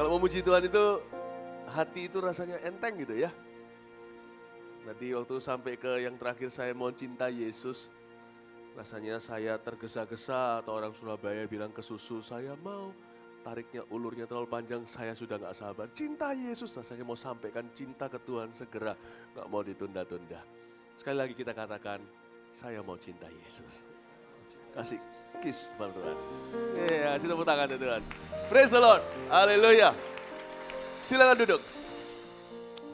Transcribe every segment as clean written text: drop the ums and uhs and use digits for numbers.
Kalau memuji Tuhan itu, hati itu rasanya enteng gitu ya. Tadi waktu sampai ke yang terakhir saya mau cinta Yesus, rasanya saya tergesa-gesa atau orang Surabaya bilang ke susu, saya mau tariknya ulurnya terlalu panjang, saya sudah gak sabar. Cinta Yesus, rasanya mau sampaikan cinta ke Tuhan segera, gak mau ditunda-tunda. Sekali lagi kita katakan, saya mau cinta Yesus. Kasih kiss Tuhan. Ya, kasih tepuk tangan ya Tuhan. Praise the Lord, haleluya. Silakan duduk.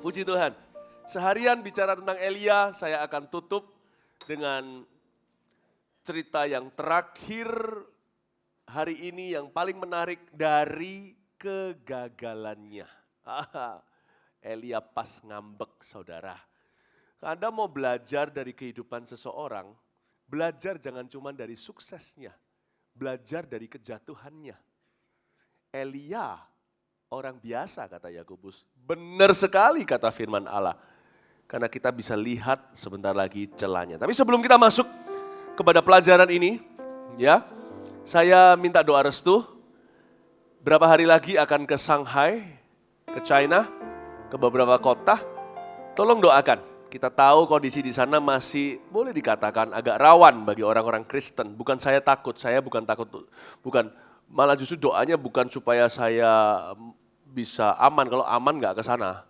Puji Tuhan. Seharian bicara tentang Elia, saya akan tutup dengan cerita yang terakhir hari ini yang paling menarik dari kegagalannya. Elia pas ngambek saudara. Anda mau belajar dari kehidupan seseorang, belajar jangan cuma dari suksesnya, belajar dari kejatuhannya. Elia orang biasa kata Yakobus, benar sekali kata firman Allah. Karena kita bisa lihat sebentar lagi celahnya. Tapi sebelum kita masuk kepada pelajaran ini, ya, saya minta doa restu. Berapa hari lagi akan ke Shanghai, ke China, ke beberapa kota. Tolong doakan. Kita tahu kondisi di sana masih boleh dikatakan agak rawan bagi orang-orang Kristen. Bukan saya takut, malah justru doanya bukan supaya saya bisa aman, kalau aman nggak ke sana.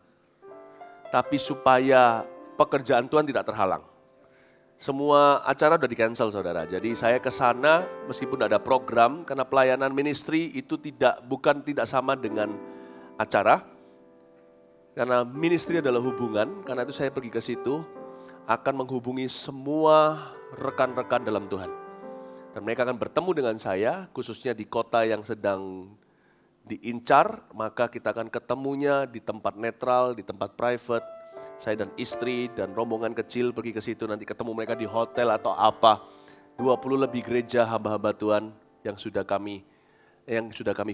Tapi supaya pekerjaan Tuhan tidak terhalang. Semua acara udah di-cancel saudara. Jadi saya ke sana meskipun ada program, karena pelayanan ministry itu bukan tidak sama dengan acara. Karena ministry adalah hubungan, karena itu saya pergi ke situ akan menghubungi semua rekan-rekan dalam Tuhan. Dan mereka akan bertemu dengan saya, khususnya di kota yang sedang diincar, maka kita akan ketemunya di tempat netral, di tempat private. Saya dan istri dan rombongan kecil pergi ke situ, nanti ketemu mereka di hotel atau apa. 20 lebih gereja hamba-hamba Tuhan yang sudah kami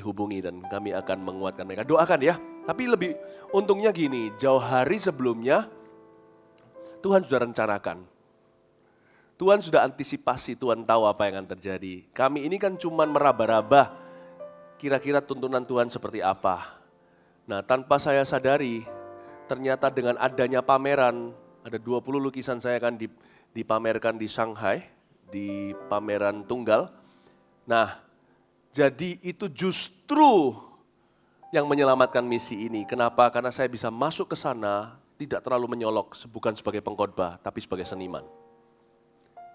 hubungi dan kami akan menguatkan mereka. Doakan ya. Tapi lebih untungnya gini, jauh hari sebelumnya Tuhan sudah rencanakan. Tuhan sudah antisipasi, Tuhan tahu apa yang akan terjadi. Kami ini kan cuman meraba-raba, kira-kira tuntunan Tuhan seperti apa. Nah, tanpa saya sadari, ternyata dengan adanya pameran, ada 20 lukisan saya kan dipamerkan di Shanghai, di pameran tunggal. Nah, jadi itu justru yang menyelamatkan misi ini. Kenapa? Karena saya bisa masuk ke sana, tidak terlalu menyolok, bukan sebagai pengkhotbah, tapi sebagai seniman.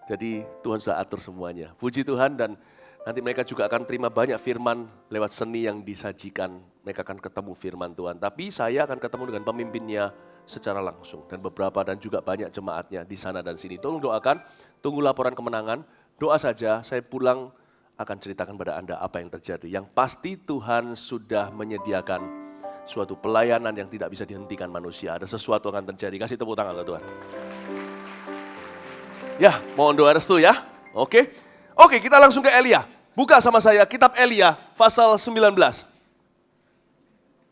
Jadi Tuhan sudah atur semuanya. Puji Tuhan, dan nanti mereka juga akan terima banyak firman lewat seni yang disajikan. Mereka akan ketemu firman Tuhan. Tapi saya akan ketemu dengan pemimpinnya secara langsung. Dan juga banyak jemaatnya di sana dan sini. Tolong doakan, tunggu laporan kemenangan. Doa saja, saya pulang akan ceritakan pada Anda apa yang terjadi. Yang pasti Tuhan sudah menyediakan suatu pelayanan yang tidak bisa dihentikan manusia. Ada sesuatu akan terjadi. Kasih tepuk tangan Tuhan. Ya, mohon doa restu ya. Oke, kita langsung ke Elia. Buka sama saya kitab Elia pasal 19.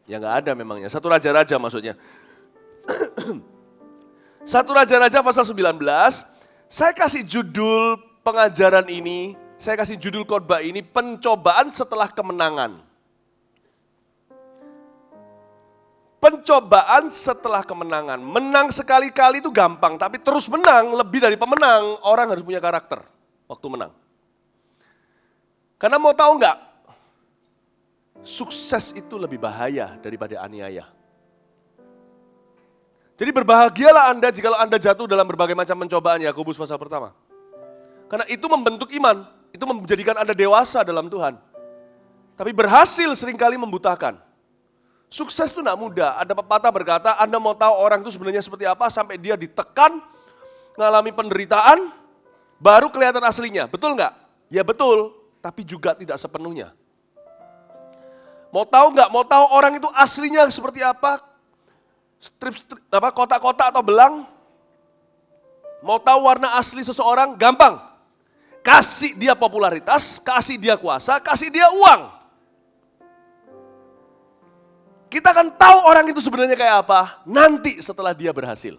Ya nggak ada memangnya, satu raja-raja maksudnya. Satu raja-raja pasal 19. Saya kasih judul pengajaran ini, saya kasih judul khotbah ini, pencobaan setelah kemenangan. Pencobaan setelah kemenangan. Menang sekali-kali itu gampang, tapi terus menang lebih dari pemenang. Orang harus punya karakter waktu menang. Karena mau tahu nggak, sukses itu lebih bahaya daripada aniaya. Jadi berbahagialah Anda jikalau Anda jatuh dalam berbagai macam pencobaan, Yakobus pasal pertama. Karena itu membentuk iman, itu menjadikan Anda dewasa dalam Tuhan. Tapi berhasil seringkali membutakan. Sukses itu tidak mudah. Ada pepatah berkata, Anda mau tahu orang itu sebenarnya seperti apa sampai dia ditekan, ngalami penderitaan, baru kelihatan aslinya. Betul nggak? Ya betul, tapi juga tidak sepenuhnya. Mau tahu nggak? Mau tahu orang itu aslinya seperti apa? Kotak-kotak atau belang? Mau tahu warna asli seseorang? Gampang. Kasih dia popularitas, kasih dia kuasa, kasih dia uang. Kita akan tahu orang itu sebenarnya kayak apa nanti setelah dia berhasil.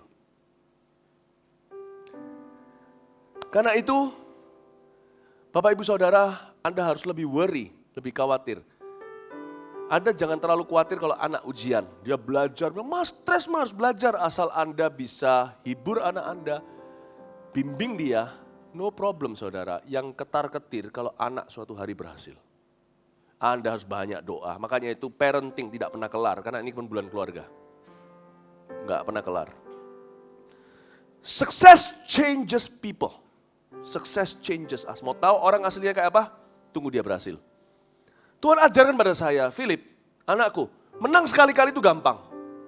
Karena itu, Bapak Ibu Saudara, Anda harus lebih worry, lebih khawatir. Anda jangan terlalu khawatir kalau anak ujian. Dia belajar, mas stres mas, harus belajar. Asal Anda bisa hibur anak Anda, bimbing dia, no problem saudara. Yang ketar-ketir kalau anak suatu hari berhasil. Anda harus banyak doa. Makanya itu parenting tidak pernah kelar, karena ini kan bulan keluarga. Enggak pernah kelar. Success changes people. Success changes us. Mau tahu orang aslinya kayak apa? Tunggu dia berhasil. Tuhan ajarkan pada saya, Philip, anakku, menang sekali-kali itu gampang.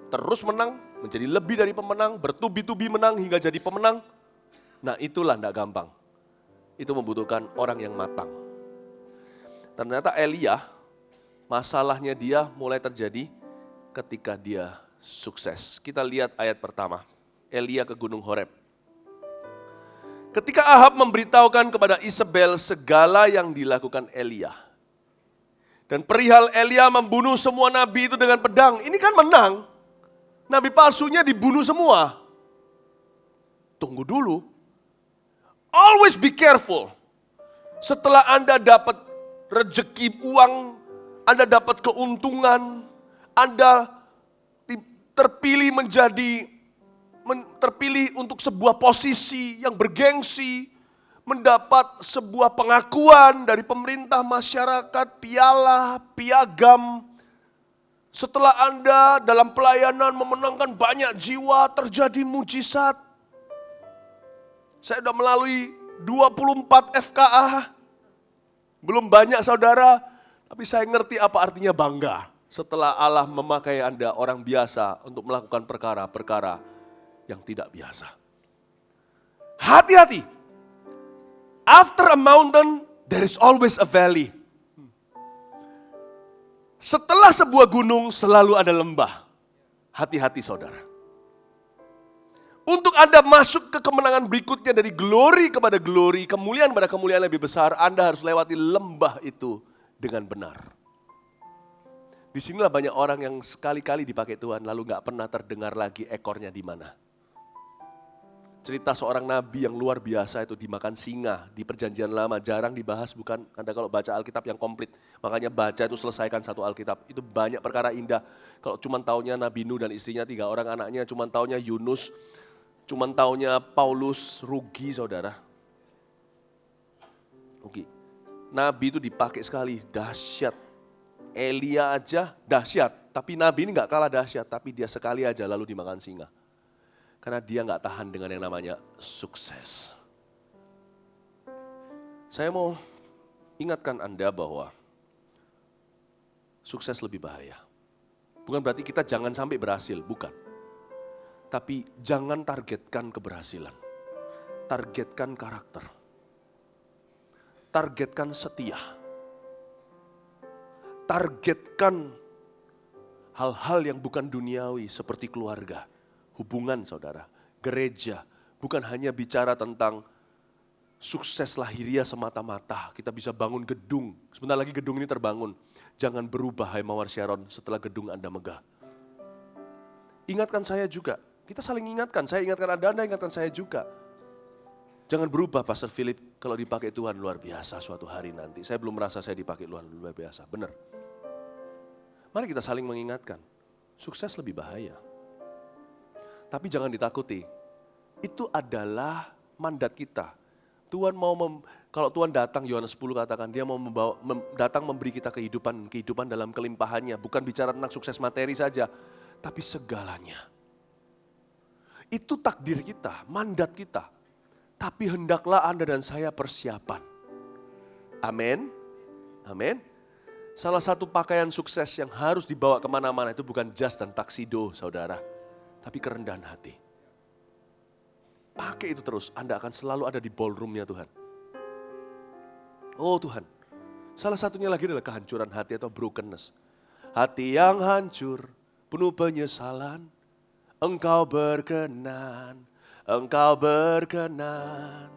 Terus menang, menjadi lebih dari pemenang, bertubi-tubi menang hingga jadi pemenang. Nah itulah tidak gampang. Itu membutuhkan orang yang matang. Ternyata Elia, masalahnya dia mulai terjadi ketika dia sukses. Kita lihat ayat pertama, Elia ke Gunung Horeb. Ketika Ahab memberitahukan kepada Isabel segala yang dilakukan Elia. Dan perihal Elia membunuh semua nabi itu dengan pedang. Ini kan menang. Nabi palsunya dibunuh semua. Tunggu dulu. Always be careful. Setelah Anda dapat rezeki uang, Anda dapat keuntungan, Anda terpilih terpilih untuk sebuah posisi yang bergengsi, mendapat sebuah pengakuan dari pemerintah, masyarakat, piagam. Setelah Anda dalam pelayanan memenangkan banyak jiwa, terjadi mujizat. Saya sudah melalui 24 FKA. Belum banyak saudara, tapi saya ngerti apa artinya bangga. Setelah Allah memakai Anda orang biasa untuk melakukan perkara-perkara yang tidak biasa. Hati-hati. After a mountain, there is always a valley. Setelah sebuah gunung, selalu ada lembah. Hati-hati saudara. Untuk Anda masuk ke kemenangan berikutnya dari glory kepada glory, kemuliaan pada kemuliaan lebih besar, Anda harus lewati lembah itu dengan benar. Disinilah banyak orang yang sekali-kali dipakai Tuhan, lalu gak pernah terdengar lagi ekornya di mana. Cerita seorang nabi yang luar biasa itu dimakan singa di perjanjian lama, jarang dibahas bukan? Anda kalau baca Alkitab yang komplit, makanya baca itu selesaikan satu Alkitab. Itu banyak perkara indah. Kalau cuma taunya Nabi Nuh dan istrinya 3 orang anaknya, cuma taunya Yunus, cuma taunya Paulus, rugi saudara. Rugi. Nabi itu dipakai sekali, dahsyat. Elia aja dahsyat, tapi Nabi ini gak kalah dahsyat, tapi dia sekali aja lalu dimakan singa. Karena dia gak tahan dengan yang namanya sukses. Saya mau ingatkan Anda bahwa sukses lebih bahaya. Bukan berarti kita jangan sampai berhasil, bukan. Tapi jangan targetkan keberhasilan. Targetkan karakter. Targetkan setia. Targetkan hal-hal yang bukan duniawi seperti keluarga. Hubungan saudara, gereja, bukan hanya bicara tentang sukses lahiriah semata-mata. Kita bisa bangun gedung, sebentar lagi gedung ini terbangun. Jangan berubah hai Mawar Sharon setelah gedung Anda megah. Ingatkan saya juga, kita saling ingatkan, saya ingatkan Anda ingatkan saya juga. Jangan berubah Pastor Philip, kalau dipakai Tuhan luar biasa suatu hari nanti. Saya belum merasa saya dipakai Tuhan luar biasa, benar. Mari kita saling mengingatkan, sukses lebih bahaya. Tapi jangan ditakuti, itu adalah mandat kita. Tuhan mau, kalau Tuhan datang, Yohanes 10 katakan, dia mau datang memberi kita kehidupan dalam kelimpahannya. Bukan bicara tentang sukses materi saja, tapi segalanya. Itu takdir kita, mandat kita. Tapi hendaklah Anda dan saya persiapan. Amin. Amin. Salah satu pakaian sukses yang harus dibawa kemana-mana itu bukan jas dan taksido, saudara. Tapi kerendahan hati. Pakai itu terus, Anda akan selalu ada di ballroom-nya Tuhan. Oh Tuhan, salah satunya lagi adalah kehancuran hati atau brokenness. Hati yang hancur, penuh penyesalan, Engkau berkenan, Engkau berkenan.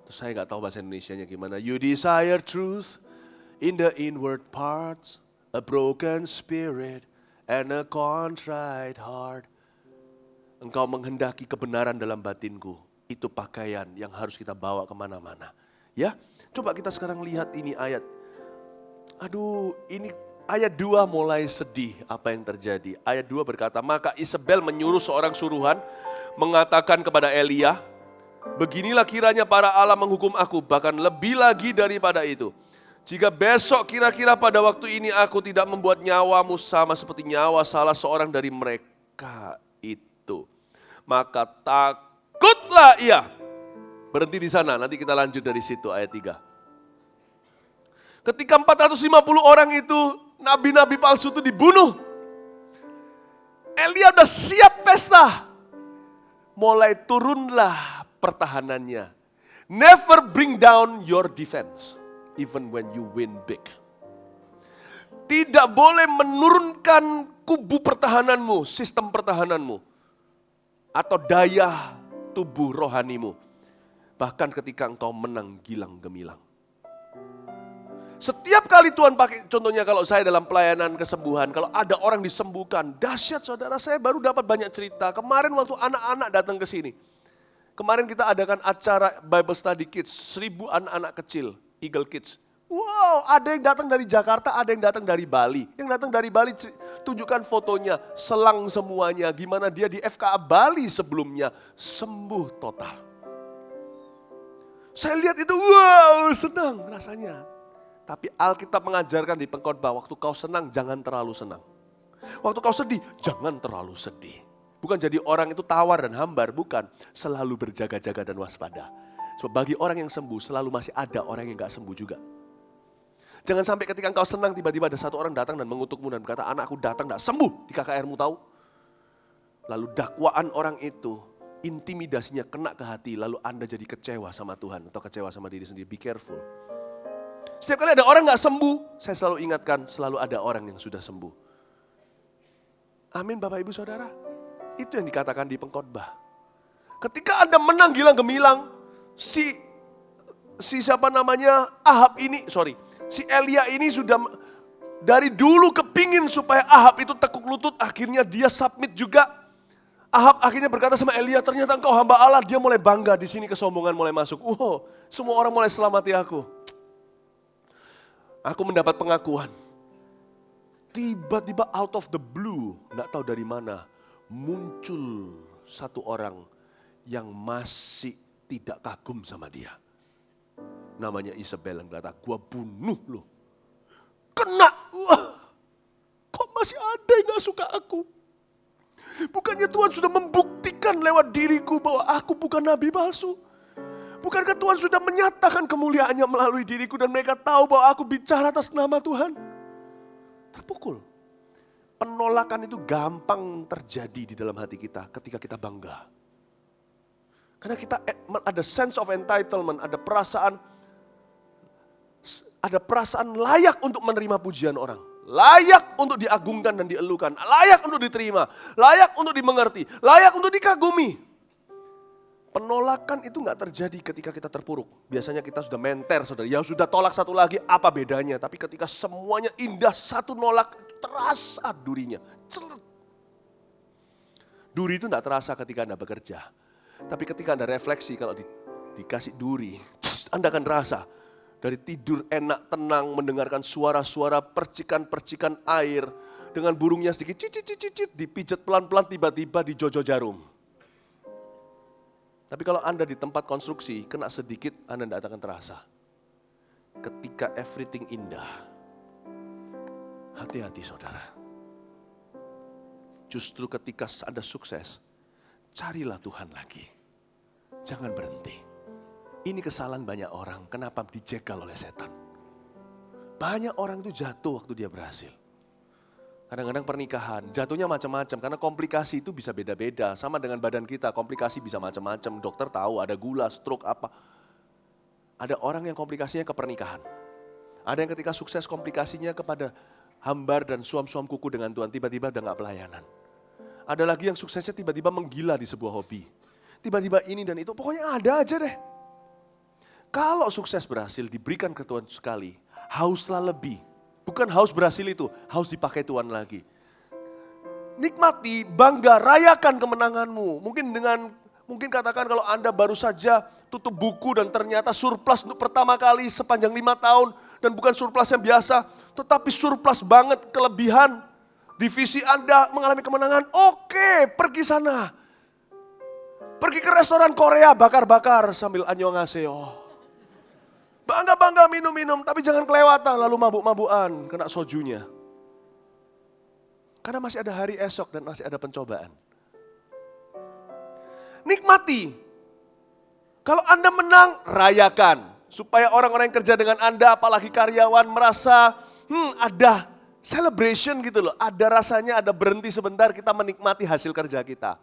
Terus saya gak tahu bahasa Indonesianya gimana. You desire truth in the inward parts, a broken spirit, and a contrite heart. Engkau menghendaki kebenaran dalam batinku. Itu pakaian yang harus kita bawa kemana-mana. Ya, coba kita sekarang lihat ini ayat. Aduh, ini Ayat 2 mulai sedih apa yang terjadi. Ayat 2 berkata, maka Isabel menyuruh seorang suruhan mengatakan kepada Elia, beginilah kiranya para Allah menghukum aku, bahkan lebih lagi daripada itu. Jika besok kira-kira pada waktu ini aku tidak membuat nyawamu sama seperti nyawa salah seorang dari mereka itu, maka takutlah ia. Berhenti di sana, nanti kita lanjut dari situ ayat 3. Ketika 450 orang itu, nabi-nabi palsu itu dibunuh. Elia udah siap pesta. Mulai turunlah pertahanannya. Never bring down your defense, even when you win big. Tidak boleh menurunkan kubu pertahananmu, sistem pertahananmu, atau daya tubuh rohanimu. Bahkan ketika engkau menang gilang gemilang. Setiap kali Tuhan pakai, contohnya kalau saya dalam pelayanan kesembuhan, kalau ada orang disembuhkan, dahsyat saudara, saya baru dapat banyak cerita. Kemarin waktu anak-anak datang ke sini, kemarin kita adakan acara Bible Study Kids, 1000 anak-anak kecil, Eagle Kids. Wow, ada yang datang dari Jakarta, ada yang datang dari Bali. Yang datang dari Bali, tunjukkan fotonya, selang semuanya, gimana dia di FKA Bali sebelumnya, sembuh total. Saya lihat itu, wow, senang rasanya. Tapi Alkitab mengajarkan di pengkhotbah, waktu kau senang, jangan terlalu senang. Waktu kau sedih, jangan terlalu sedih. Bukan jadi orang itu tawar dan hambar, bukan. Selalu berjaga-jaga dan waspada. Sebab bagi orang yang sembuh, selalu masih ada orang yang gak sembuh juga. Jangan sampai ketika engkau senang, tiba-tiba ada satu orang datang dan mengutukmu dan berkata, anakku datang gak sembuh di KKR-mu tahu. Lalu dakwaan orang itu, intimidasinya kena ke hati, lalu Anda jadi kecewa sama Tuhan atau kecewa sama diri sendiri. Be careful. Setiap kali ada orang gak sembuh, saya selalu ingatkan, selalu ada orang yang sudah sembuh. Amin Bapak Ibu Saudara. Itu yang dikatakan di pengkhotbah. Ketika Anda menang gilang gemilang, si siapa namanya Ahab ini, si Elia ini sudah dari dulu kepingin supaya Ahab itu tekuk lutut, akhirnya dia submit juga. Ahab akhirnya berkata sama Elia, ternyata engkau hamba Allah. Dia mulai bangga, di sini kesombongan mulai masuk. Wow, semua orang mulai selamati aku. Aku mendapat pengakuan. Tiba-tiba out of the blue, gak tahu dari mana, muncul satu orang yang masih tidak kagum sama dia. Namanya Isabel yang berkata, gua bunuh lo. Kena, wah, kok masih ada yang gak suka aku? Bukannya Tuhan sudah membuktikan lewat diriku bahwa aku bukan nabi palsu? Bukankah Tuhan sudah menyatakan kemuliaannya melalui diriku dan mereka tahu bahwa aku bicara atas nama Tuhan? Terpukul. Penolakan itu gampang terjadi di dalam hati kita ketika kita bangga. Karena kita ada sense of entitlement, ada perasaan layak untuk menerima pujian orang. Layak untuk diagungkan dan dielukan, layak untuk diterima, layak untuk dimengerti, layak untuk dikagumi. Penolakan itu gak terjadi ketika kita terpuruk. Biasanya kita sudah menter, saudara. Ya sudah tolak satu lagi, apa bedanya? Tapi ketika semuanya indah, satu nolak, terasa durinya. Duri itu gak terasa ketika Anda bekerja. Tapi ketika Anda refleksi, kalau dikasih duri, Anda akan terasa. Dari tidur enak, tenang, mendengarkan suara-suara percikan-percikan air. Dengan burungnya sedikit cicit-cicit, dipijat pelan-pelan, tiba-tiba dijojo jarum. Tapi kalau Anda di tempat konstruksi, kena sedikit, Anda tidak akan terasa. Ketika everything indah, hati-hati saudara. Justru ketika Anda sukses, carilah Tuhan lagi. Jangan berhenti. Ini kesalahan banyak orang, kenapa dijegal oleh setan. Banyak orang itu jatuh waktu dia berhasil. Kadang-kadang pernikahan, jatuhnya macam-macam karena komplikasi itu bisa beda-beda. Sama dengan badan kita, komplikasi bisa macam-macam. Dokter tahu ada gula, stroke, apa. Ada orang yang komplikasinya ke pernikahan. Ada yang ketika sukses komplikasinya kepada hambar dan suam-suam kuku dengan Tuhan. Tiba-tiba udah gak pelayanan. Ada lagi yang suksesnya tiba-tiba menggila di sebuah hobi. Tiba-tiba ini dan itu, pokoknya ada aja deh. Kalau sukses berhasil diberikan ke Tuhan sekali, hauslah lebih. Bukan haus berhasil itu, haus dipakai Tuhan lagi. Nikmati, bangga, rayakan kemenanganmu. Mungkin katakan kalau Anda baru saja tutup buku dan ternyata surplus untuk pertama kali sepanjang 5 tahun. dan bukan surplus yang biasa, tetapi surplus banget, kelebihan. Divisi Anda mengalami kemenangan, oke, pergi sana. Pergi ke restoran Korea bakar-bakar sambil annyeonghaseyo. Bangga-bangga minum-minum, tapi jangan kelewatan lalu mabuk-mabukan, kena sojunya. Karena masih ada hari esok dan masih ada pencobaan. Nikmati. Kalau Anda menang, rayakan. Supaya orang-orang yang kerja dengan Anda, apalagi karyawan, merasa ada celebration gitu loh. Ada rasanya, ada berhenti sebentar, kita menikmati hasil kerja kita.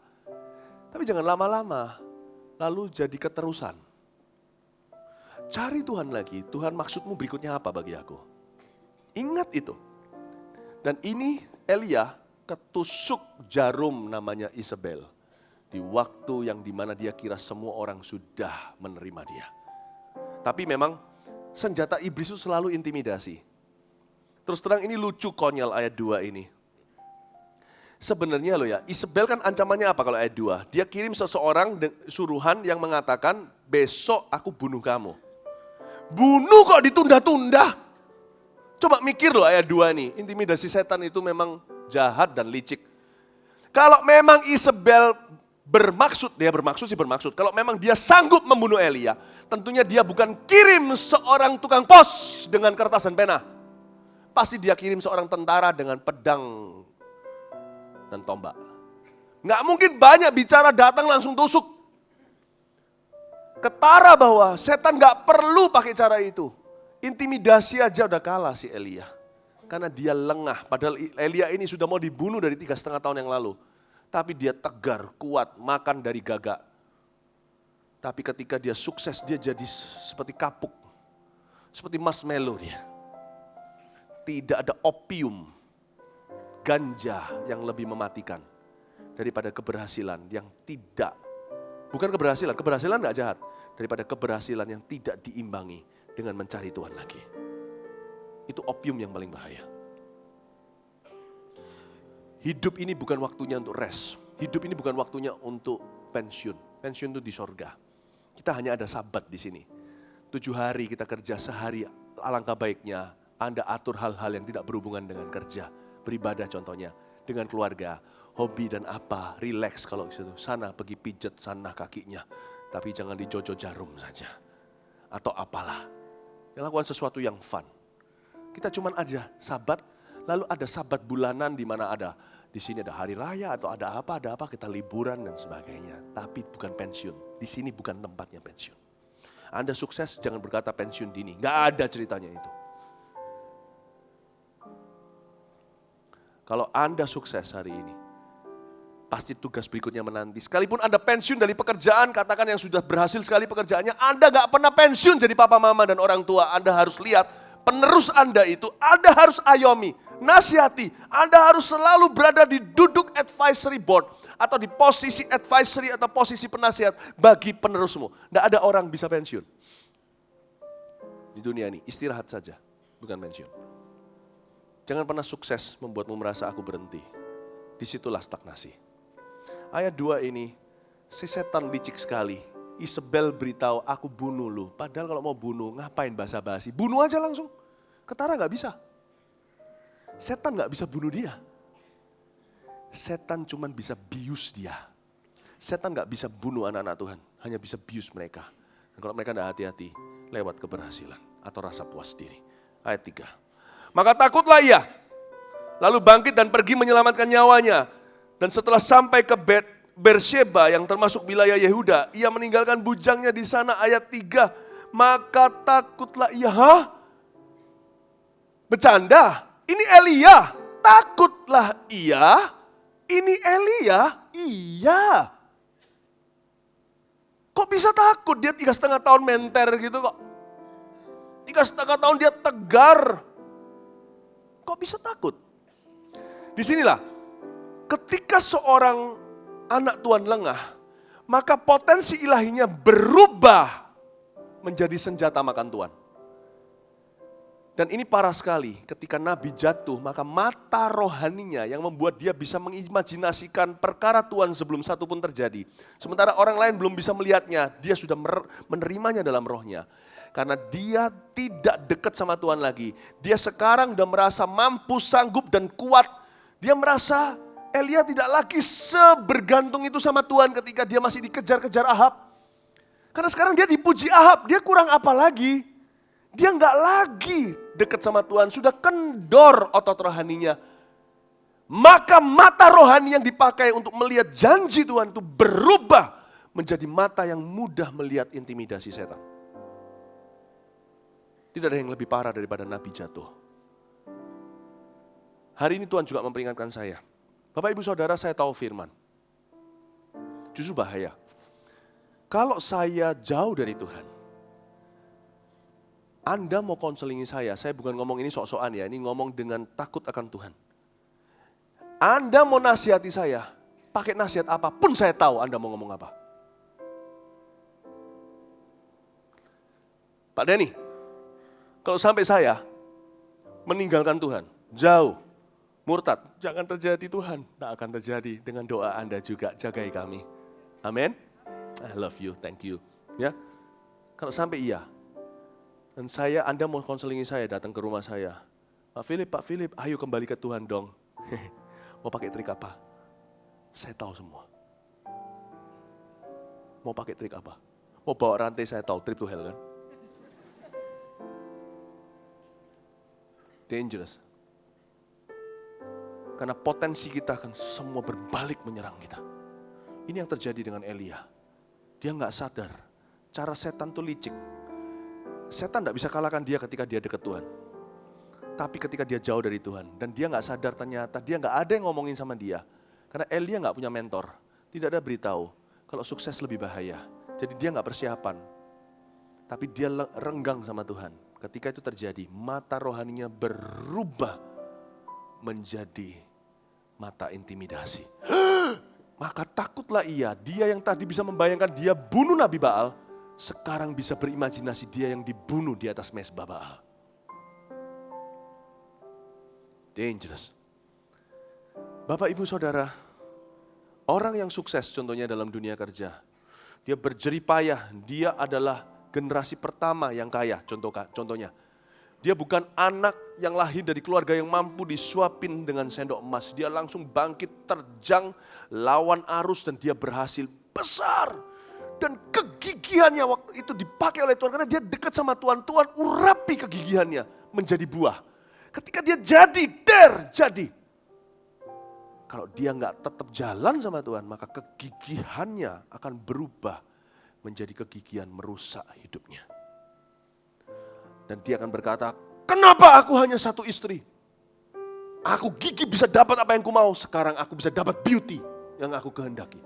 Tapi jangan lama-lama, lalu jadi keterusan. Cari Tuhan lagi, Tuhan maksudmu berikutnya apa bagi aku? Ingat itu. Dan ini Elia ketusuk jarum namanya Isabel. Di waktu yang dimana dia kira semua orang sudah menerima dia. Tapi memang senjata iblis itu selalu intimidasi. Terus terang ini lucu konyol ayat 2 ini. Sebenarnya loh ya, Isabel kan ancamannya apa kalau ayat 2? Dia kirim seseorang suruhan yang mengatakan, besok aku bunuh kamu. Bunuh kok ditunda-tunda? Coba mikir loh ayat 2 nih, intimidasi setan itu memang jahat dan licik. Kalau memang Isabel bermaksud. Kalau memang dia sanggup membunuh Elia, tentunya dia bukan kirim seorang tukang pos dengan kertas dan pena. Pasti dia kirim seorang tentara dengan pedang dan tombak. Nggak mungkin banyak bicara datang langsung tusuk. Ketara bahwa setan nggak perlu pakai cara itu. Intimidasi aja udah kalah si Elia. Karena dia lengah, padahal Elia ini sudah mau dibunuh dari 3,5 tahun yang lalu. Tapi dia tegar, kuat, makan dari gagak. Tapi ketika dia sukses, dia jadi seperti kapuk. Seperti marshmallow dia. Tidak ada opium, ganja yang lebih mematikan daripada keberhasilan yang tidak. Bukan keberhasilan gak jahat. Daripada keberhasilan yang tidak diimbangi dengan mencari Tuhan lagi. Itu opium yang paling bahaya. Hidup ini bukan waktunya untuk rest. Hidup ini bukan waktunya untuk pensiun. Pensiun itu di sorga. Kita hanya ada sabat di sini. 7 hari kita kerja, sehari alangkah baiknya Anda atur hal-hal yang tidak berhubungan dengan kerja. Beribadah contohnya, dengan keluarga, hobi dan apa, relax kalau di situ. Sana pergi pijet sana kakinya. Tapi jangan dijojo jarum saja. Atau apalah. Yang lakukan sesuatu yang fun. Kita cuman aja sabat, lalu ada sabat bulanan di mana ada. Di sini ada hari raya atau ada apa, kita liburan dan sebagainya. Tapi bukan pensiun. Di sini bukan tempatnya pensiun. Anda sukses jangan berkata pensiun dini. Gak ada ceritanya itu. Kalau Anda sukses hari ini, pasti tugas berikutnya menanti. Sekalipun Anda pensiun dari pekerjaan, katakan yang sudah berhasil sekali pekerjaannya, Anda gak pernah pensiun jadi papa mama dan orang tua. Anda harus lihat penerus Anda itu, Anda harus ayomi, nasihati. Anda harus selalu berada di duduk advisory board atau di posisi advisory atau posisi penasihat bagi penerusmu. Tidak ada orang bisa pensiun. Di dunia ini istirahat saja, bukan pensiun. Jangan pernah sukses membuatmu merasa aku berhenti. Disitulah stagnasi. Ayat 2 ini, si setan licik sekali. Isabel beritahu, aku bunuh lu. Padahal kalau mau bunuh, ngapain basa-basi? Bunuh aja langsung. Ketara gak bisa. Setan gak bisa bunuh dia. Setan cuman bisa bius dia. Setan gak bisa bunuh anak-anak Tuhan. Hanya bisa bius mereka. Dan kalau mereka gak hati-hati, lewat keberhasilan atau rasa puas diri. Ayat 3. Maka takutlah ia. Lalu bangkit dan pergi menyelamatkan nyawanya. Dan setelah sampai ke Beersheba yang termasuk wilayah Yehuda, ia meninggalkan bujangnya di sana. Ayat 3. Maka takutlah ia. Bercanda? Ini Elia. Takutlah ia. Ini Elia. Iya. Kok bisa takut? Dia 3,5 tahun menter gitu kok. 3,5 tahun dia tegar. Kok bisa takut? Disinilah, ketika seorang anak Tuhan lengah, maka potensi ilahinya berubah menjadi senjata makan Tuhan. Dan ini parah sekali, ketika Nabi jatuh, maka mata rohaninya yang membuat dia bisa mengimajinasikan perkara Tuhan sebelum satu pun terjadi. Sementara orang lain belum bisa melihatnya, dia sudah menerimanya dalam rohnya. Karena dia tidak dekat sama Tuhan lagi. Dia sekarang udah merasa mampu, sanggup, dan kuat. Dia merasa Elia tidak lagi sebergantung itu sama Tuhan ketika dia masih dikejar-kejar Ahab. Karena sekarang dia dipuji Ahab, dia kurang apa lagi? Dia nggak lagi dekat sama Tuhan, sudah kendor otot rohaninya. Maka mata rohani yang dipakai untuk melihat janji Tuhan itu berubah menjadi mata yang mudah melihat intimidasi setan. Tidak ada yang lebih parah daripada nabi jatuh. Hari ini Tuhan juga memperingatkan saya. Bapak Ibu Saudara, saya tahu firman. Justru bahaya. Kalau saya jauh dari Tuhan, Anda mau konselingi saya bukan ngomong ini sok-sokan ya, ini ngomong dengan takut akan Tuhan. Anda mau nasihati saya, pakai nasihat apapun saya tahu Anda mau ngomong apa. Pak Denny, kalau sampai saya meninggalkan Tuhan, jauh, murtad, jangan terjadi Tuhan. Tak akan terjadi dengan doa Anda juga, jagai kami. Amin. I love you, thank you. Ya, kalau sampai iya, dan Anda mau konselingi saya, datang ke rumah saya. Pak Philip, ayo kembali ke Tuhan dong. Mau pakai trik apa? Saya tahu semua. Mau pakai trik apa? Mau bawa rantai, saya tahu, trip to hell kan? Dangerous. Karena potensi kita akan semua berbalik menyerang kita. Ini yang terjadi dengan Elia. Dia nggak sadar, cara setan tuh licik. Setan nggak bisa kalahkan dia ketika dia dekat Tuhan. Tapi ketika dia jauh dari Tuhan, dan dia nggak sadar ternyata dia nggak ada yang ngomongin sama dia. Karena Elia nggak punya mentor, tidak ada beritahu kalau sukses lebih bahaya. Jadi dia nggak persiapan, tapi dia renggang sama Tuhan. Ketika itu terjadi, mata rohaninya berubah menjadi mata intimidasi. Maka takutlah dia yang tadi bisa membayangkan dia bunuh Nabi Baal, sekarang bisa berimajinasi dia yang dibunuh di atas mezbah Baal. Dangerous. Bapak, Ibu, Saudara, orang yang sukses contohnya dalam dunia kerja, dia berjeripayah, dia adalah generasi pertama yang kaya, contohnya. Dia bukan anak yang lahir dari keluarga yang mampu disuapin dengan sendok emas. Dia langsung bangkit, terjang, lawan arus, dan dia berhasil besar. Dan kegigihannya waktu itu dipakai oleh Tuhan, karena dia dekat sama Tuhan. Tuhan urapi kegigihannya menjadi buah. Ketika dia jadi. Kalau dia nggak tetap jalan sama Tuhan, maka kegigihannya akan berubah menjadi kegigihan merusak hidupnya. Dan dia akan berkata, kenapa aku hanya satu istri? Aku gigih bisa dapat apa yang ku mau, sekarang aku bisa dapat beauty yang aku kehendaki.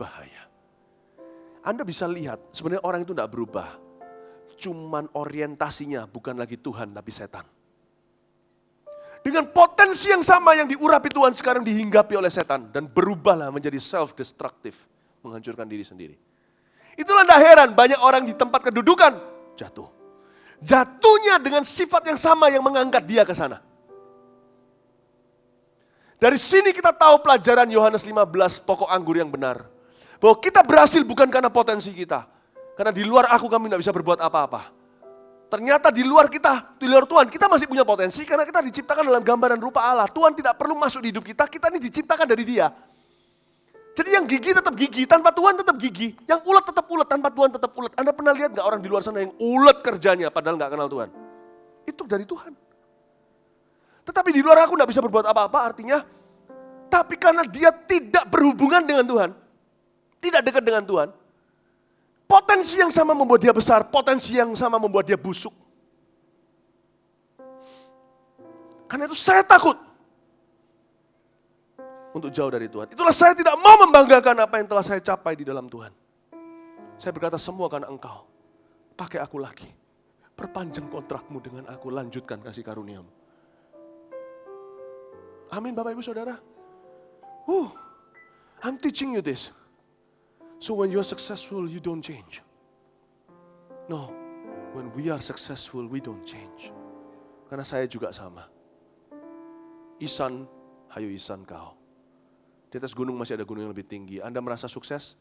Bahaya. Anda bisa lihat, sebenarnya orang itu tidak berubah. Cuman orientasinya bukan lagi Tuhan, tapi setan. Dengan potensi yang sama yang diurapi Tuhan sekarang dihinggapi oleh setan. Dan berubahlah menjadi self-destructive. Menghancurkan diri sendiri. Itulah tidak heran banyak orang di tempat kedudukan jatuh. Jatuhnya dengan sifat yang sama yang mengangkat dia ke sana. Dari sini kita tahu pelajaran Yohanes 15 pokok anggur yang benar. Bahwa kita berhasil bukan karena potensi kita. Karena di luar aku kami tidak bisa berbuat apa-apa. Ternyata di luar Tuhan, kita masih punya potensi karena kita diciptakan dalam gambaran rupa Allah. Tuhan tidak perlu masuk di hidup kita ini diciptakan dari Dia. Jadi yang gigi tetap gigi, tanpa Tuhan tetap gigi. Yang ulet tetap ulet, tanpa Tuhan tetap ulet. Anda pernah lihat gak orang di luar sana yang ulet kerjanya padahal gak kenal Tuhan? Itu dari Tuhan. Tetapi di luar aku gak bisa berbuat apa-apa, artinya, tapi karena dia tidak berhubungan dengan Tuhan, tidak dekat dengan Tuhan, potensi yang sama membuat dia besar, potensi yang sama membuat dia busuk. Karena itu saya takut untuk jauh dari Tuhan. Itulah saya tidak mau membanggakan apa yang telah saya capai di dalam Tuhan. Saya berkata semua karena Engkau. Pakai aku lagi. Perpanjang kontrakmu dengan aku, lanjutkan kasih karuniamu. Amin Bapak Ibu Saudara. I'm teaching you this. So when you're successful, you don't change. No, when we are successful, we don't change. Karena saya juga sama. Isan, hayo Isan kau. Di atas gunung masih ada gunung yang lebih tinggi. Anda merasa sukses?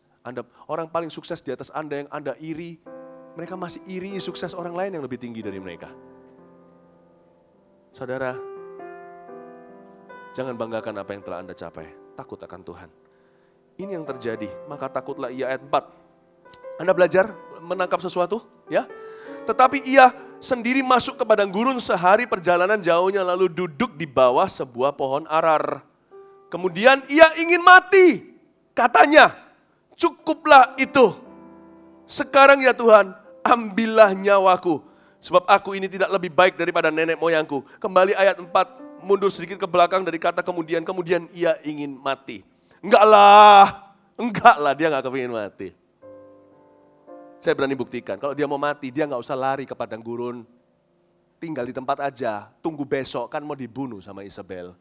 Orang paling sukses di atas Anda yang Anda iri, Mereka masih iri sukses orang lain yang lebih tinggi dari mereka. Saudara, jangan banggakan apa yang telah Anda capai. Takut akan Tuhan. Ini yang terjadi, maka takutlah ia. Ayat 4. Anda belajar menangkap sesuatu? Ya. Tetapi ia sendiri masuk ke padang gurun sehari perjalanan jauhnya, lalu duduk di bawah sebuah pohon arar. Kemudian ia ingin mati. Katanya, cukuplah itu. Sekarang ya Tuhan, ambillah nyawaku. Sebab aku ini tidak lebih baik daripada nenek moyangku. Kembali ayat 4, mundur sedikit ke belakang dari kata kemudian. Kemudian ia ingin mati. Enggak lah, dia enggak kepingin mati. Saya berani buktikan, kalau dia mau mati, dia enggak usah lari ke padang gurun. Tinggal di tempat aja, tunggu besok, kan mau dibunuh sama Isabel.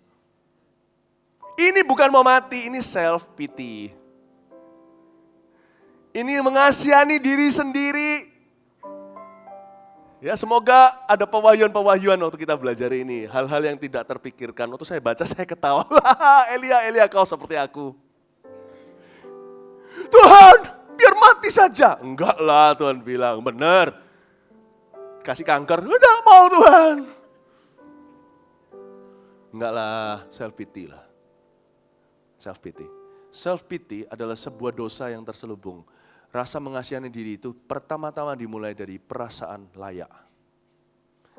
Ini bukan mau mati, ini self-pity. Ini mengasihani diri sendiri. Ya, semoga ada pewahyuan-pewahyuan waktu kita belajar ini. Hal-hal yang tidak terpikirkan. Waktu saya baca, saya ketawa. Elia, kau seperti aku. Tuhan, biar mati saja. Enggak lah, Tuhan bilang. Benar. Kasih kanker. Enggak mau Tuhan. Enggak lah, self-pity lah. Self-pity. Self-pity adalah sebuah dosa yang terselubung. Rasa mengasihani diri itu pertama-tama dimulai dari perasaan layak.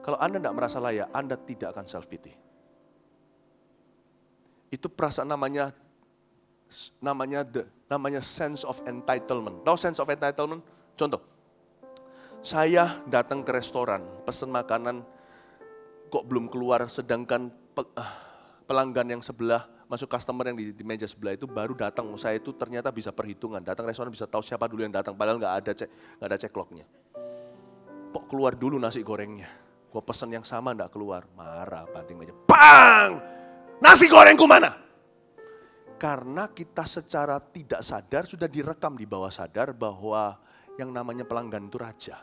Kalau Anda tidak merasa layak, Anda tidak akan self-pity. Itu perasaan namanya sense of entitlement. Tahu sense of entitlement? Contoh, saya datang ke restoran, pesen makanan, kok belum keluar, sedangkan pelanggan yang sebelah, masuk customer yang di meja sebelah itu baru datang. Saya itu ternyata bisa perhitungan. Datang restoran bisa tahu siapa dulu yang datang. Padahal nggak ada cekloknya. Kok keluar dulu nasi gorengnya? Gue pesen yang sama nggak keluar. Marah, banting meja. Bang! Nasi gorengku mana? Karena kita secara tidak sadar sudah direkam di bawah sadar bahwa yang namanya pelanggan itu raja.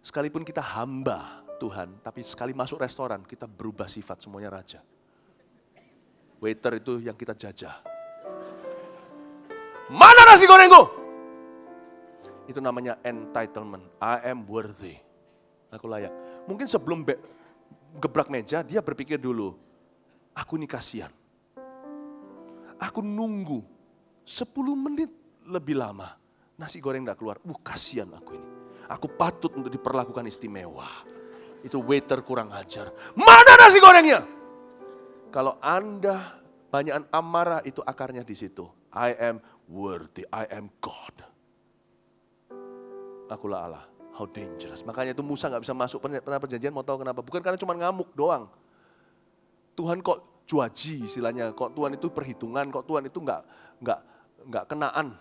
Sekalipun kita hamba Tuhan, tapi sekali masuk restoran kita berubah sifat, semuanya raja. Waiter itu yang kita jajah. Mana nasi gorengku? Itu namanya entitlement. I am worthy. Aku layak. Mungkin sebelum gebrak meja, dia berpikir dulu, aku ini kasihan. Aku nunggu 10 menit lebih lama. Nasi goreng gak keluar. Kasihan aku ini. Aku patut untuk diperlakukan istimewa. Itu waiter kurang ajar. Mana nasi gorengnya? Kalau Anda banyakan amarah, itu akarnya di situ. I am worthy, I am God. Akulah Allah. How dangerous. Makanya itu Musa gak bisa masuk pernah perjanjian, mau tahu kenapa? Bukan karena cuma ngamuk doang. Tuhan kok juaji istilahnya, kok Tuhan itu perhitungan, kok Tuhan itu nggak kenaan.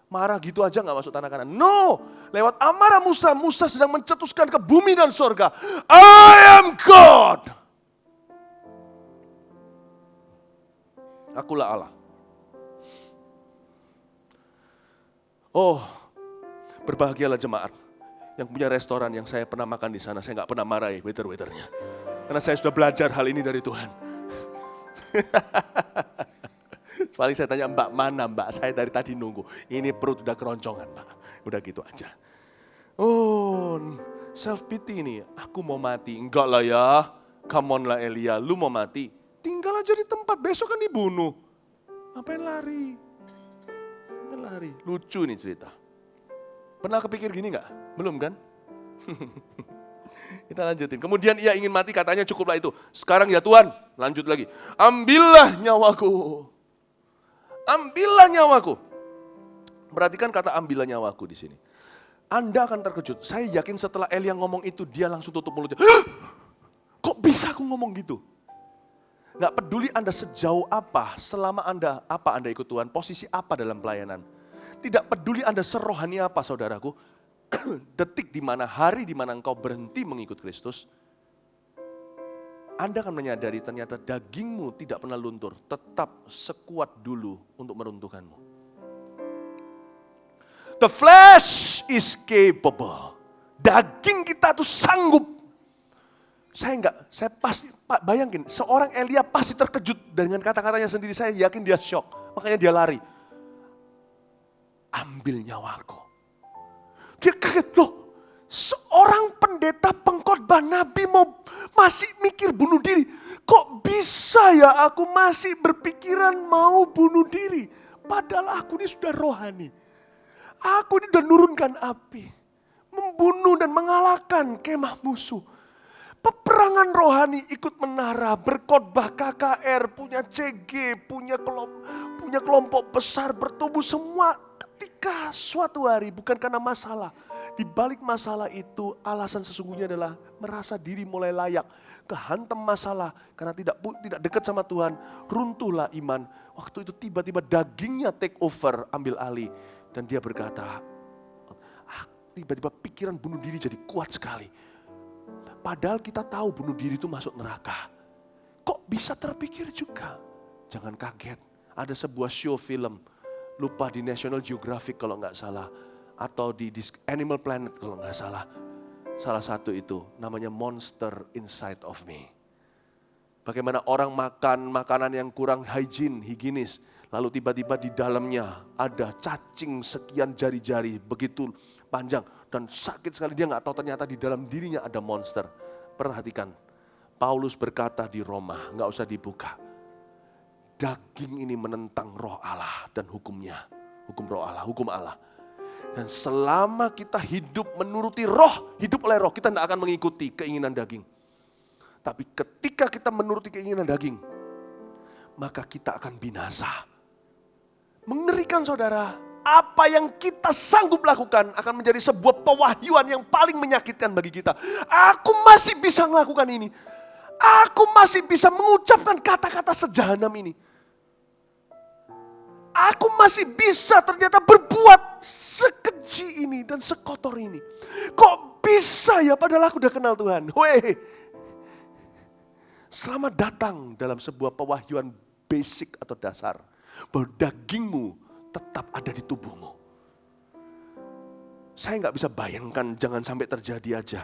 Marah gitu aja nggak masuk tanah Kanaan. No, lewat amarah Musa sedang mencetuskan ke bumi dan surga. I am God. Akulah Allah. Oh, berbahagialah jemaat yang punya restoran yang saya pernah makan di sana. Saya nggak pernah marahi waiter-waiternya. Karena saya sudah belajar hal ini dari Tuhan. Paling saya tanya, Mbak mana Mbak? Saya dari tadi nunggu. Ini perut udah keroncongan Mbak. Udah gitu aja. Oh, self pity ini. Aku mau mati. Enggak lah ya. Come on lah Elia, lu mau mati. Tinggal aja di tempat, besok kan dibunuh. Ngapain lari? Lucu nih cerita. Pernah kepikir gini gak? Belum kan? Kita lanjutin. Kemudian ia ingin mati, katanya cukuplah itu. Sekarang ya Tuhan, lanjut lagi. Ambillah nyawaku. Ambillah nyawaku. Perhatikan kata ambillah nyawaku di sini. Anda akan terkejut. Saya yakin setelah Elia ngomong itu, dia langsung tutup mulutnya. Kok bisa aku ngomong gitu? Gak peduli Anda sejauh apa, selama Anda ikut Tuhan, posisi apa dalam pelayanan. Tidak peduli Anda serohani apa saudaraku. Detik di mana, hari di mana engkau berhenti mengikut Kristus, Anda akan menyadari ternyata dagingmu tidak pernah luntur, tetap sekuat dulu untuk meruntuhkanmu. The flesh is capable. Daging kita tuh sanggup. Saya pasti, bayangin, seorang Elia pasti terkejut dengan kata-katanya sendiri, saya yakin dia shock, makanya dia lari. Ambil nyawaku. Dia kaget, loh Seorang pendeta pengkhotbah nabi masih mikir bunuh diri. Kok bisa ya aku masih berpikiran mau bunuh diri? Padahal aku ini sudah rohani. Aku ini sudah nurunkan api. Membunuh dan mengalahkan kemah musuh. Peperangan rohani ikut menara, berkhotbah KKR, punya CG, punya kelompok besar bertumbuh semua ketika suatu hari bukan karena masalah. Di balik masalah itu alasan sesungguhnya adalah merasa diri mulai layak. Kehantam masalah karena tidak dekat sama Tuhan, runtuhlah iman. Waktu itu tiba-tiba dagingnya take over, ambil alih. Dan dia berkata, tiba-tiba pikiran bunuh diri jadi kuat sekali. Padahal kita tahu bunuh diri itu masuk neraka. Kok bisa terpikir juga? Jangan kaget, ada sebuah show film, lupa di National Geographic kalau nggak salah. Atau di Animal Planet kalau nggak salah. Salah satu itu namanya Monster Inside of Me. Bagaimana orang makan makanan yang kurang higienis. Lalu tiba-tiba di dalamnya ada cacing sekian jari-jari begitu panjang. Dan sakit sekali, dia nggak tahu ternyata di dalam dirinya ada monster. Perhatikan, Paulus berkata di Roma, nggak usah dibuka. Daging ini menentang roh Allah dan hukumnya. Hukum roh Allah, hukum Allah. Dan selama kita hidup menuruti roh, hidup oleh roh, kita tidak akan mengikuti keinginan daging. Tapi ketika kita menuruti keinginan daging, maka kita akan binasa. Mengerikan saudara, apa yang kita sanggup lakukan akan menjadi sebuah pewahyuan yang paling menyakitkan bagi kita. Aku masih bisa melakukan ini. Aku masih bisa mengucapkan kata-kata sejahanam ini. Aku masih bisa ternyata berbuat sekeji ini dan sekotor ini. Kok bisa ya padahal aku udah kenal Tuhan. Weh. Selamat datang dalam sebuah pewahyuan basic atau dasar. Bahwa dagingmu tetap ada di tubuhmu. Saya nggak bisa bayangkan, jangan sampai terjadi aja.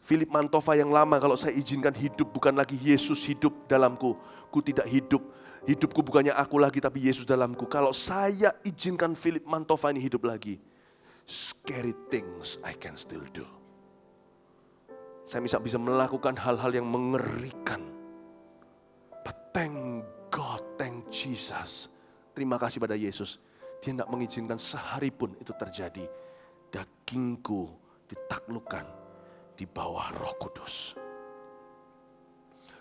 Philip Mantova yang lama, kalau saya izinkan hidup bukan lagi Yesus hidup dalamku. Ku tidak hidup. Hidupku bukannya aku lagi tapi Yesus dalamku. Kalau saya izinkan Philip Mantova ini hidup lagi, scary things I can still do. Saya bisa melakukan hal-hal yang mengerikan. But thank God, thank Jesus. Terima kasih pada Yesus. Dia tidak mengizinkan sehari pun itu terjadi. Dagingku ditaklukkan di bawah Roh Kudus.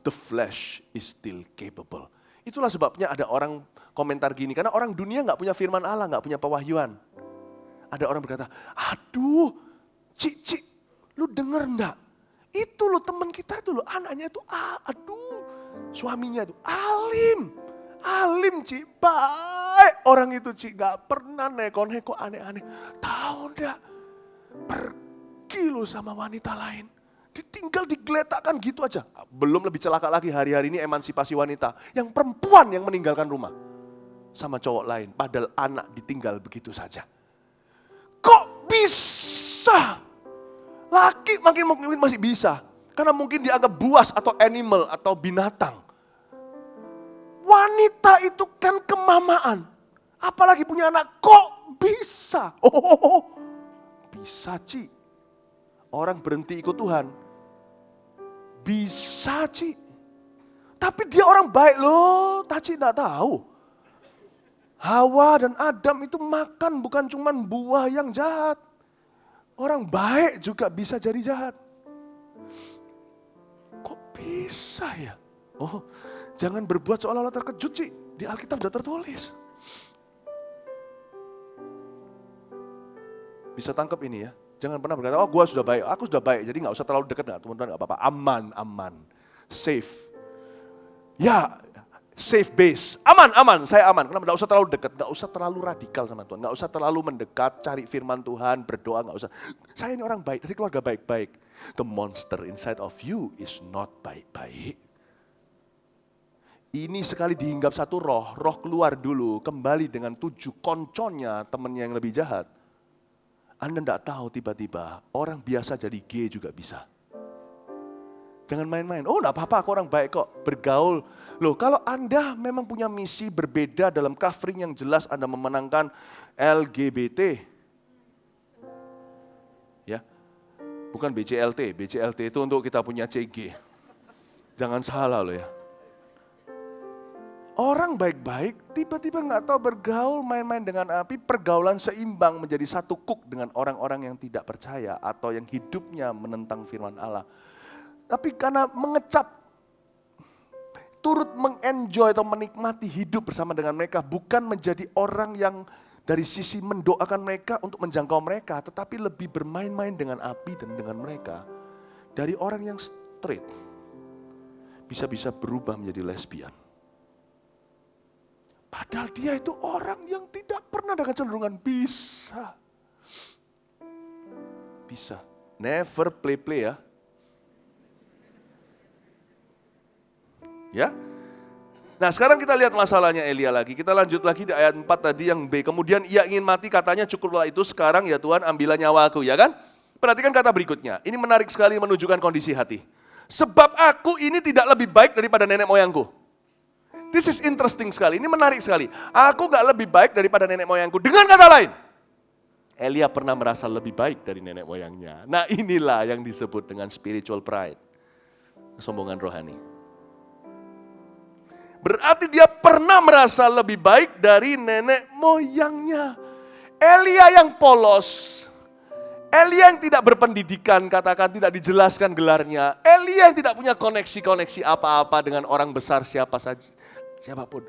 The flesh is still capable. Itulah sebabnya ada orang komentar gini, karena orang dunia nggak punya firman Allah, nggak punya pewahyuan. Ada orang berkata, aduh, Cik, lu denger enggak? Itu lo teman kita itu lo, anaknya itu, aduh, suaminya itu alim Cik, baik orang itu Cik, nggak pernah neko-neko aneh-aneh. Tahu enggak? Pergi lo sama wanita lain. Ditinggal digeletakkan gitu aja. Belum lebih celaka lagi hari-hari ini emansipasi wanita. Yang perempuan yang meninggalkan rumah. Sama cowok lain. Padahal anak ditinggal begitu saja. Kok bisa? Laki mungkin masih bisa. Karena mungkin dianggap buas atau animal atau binatang. Wanita itu kan kemamaan. Apalagi punya anak. Kok bisa? Bisa Ci. Orang berhenti ikut Tuhan. Bisa Ci. Tapi dia orang baik loh. Taci tidak tahu. Hawa dan Adam itu makan bukan cuma buah yang jahat. Orang baik juga bisa jadi jahat. Kok bisa ya? Oh, jangan berbuat seolah-olah terkejut Ci. Di Alkitab sudah tertulis. Bisa tangkap ini ya. Jangan pernah berkata, oh gue sudah baik, aku sudah baik, jadi gak usah terlalu dekat, teman-teman gak apa-apa, aman, safe. Ya, safe base, aman, saya aman, kenapa? Gak usah terlalu dekat, gak usah terlalu radikal sama Tuhan, gak usah terlalu mendekat, cari firman Tuhan, berdoa, gak usah. Saya ini orang baik, dari keluarga baik-baik. The monster inside of you is not baik-baik. Ini sekali dihinggap satu roh keluar dulu, kembali dengan 7 konconnya temannya yang lebih jahat. Anda tidak tahu tiba-tiba orang biasa jadi G juga bisa. Jangan main-main. Oh tidak apa-apa, aku orang baik kok. Bergaul. Loh kalau Anda memang punya misi berbeda dalam covering yang jelas Anda memenangkan LGBT. Ya. Bukan BCLT, BCLT itu untuk kita punya CG. Jangan salah loh ya. Orang baik-baik tiba-tiba nggak tahu bergaul, main-main dengan api, pergaulan seimbang menjadi satu kuk dengan orang-orang yang tidak percaya atau yang hidupnya menentang firman Allah. Tapi karena mengecap, turut mengenjoy atau menikmati hidup bersama dengan mereka, bukan menjadi orang yang dari sisi mendoakan mereka untuk menjangkau mereka, tetapi lebih bermain-main dengan api dan dengan mereka. Dari orang yang straight, bisa-bisa berubah menjadi lesbian. Padahal dia itu orang yang tidak pernah ada kecenderungan bisa. Bisa. Never play-play ya. Ya. Nah sekarang kita lihat masalahnya Elia lagi. Kita lanjut lagi di ayat 4 tadi yang B. Kemudian ia ingin mati, katanya cukuplah itu sekarang ya Tuhan, ambillah nyawaku, ya kan? Perhatikan kata berikutnya. Ini menarik sekali menunjukkan kondisi hati. Sebab aku ini tidak lebih baik daripada nenek moyangku. This is interesting sekali, ini menarik sekali. Aku gak lebih baik daripada nenek moyangku. Dengan kata lain, Elia pernah merasa lebih baik dari nenek moyangnya. Nah inilah yang disebut dengan spiritual pride. Kesombongan rohani. Berarti dia pernah merasa lebih baik dari nenek moyangnya. Elia yang polos. Elia yang tidak berpendidikan, katakan tidak dijelaskan gelarnya. Elia yang tidak punya koneksi-koneksi apa-apa dengan orang besar siapapun.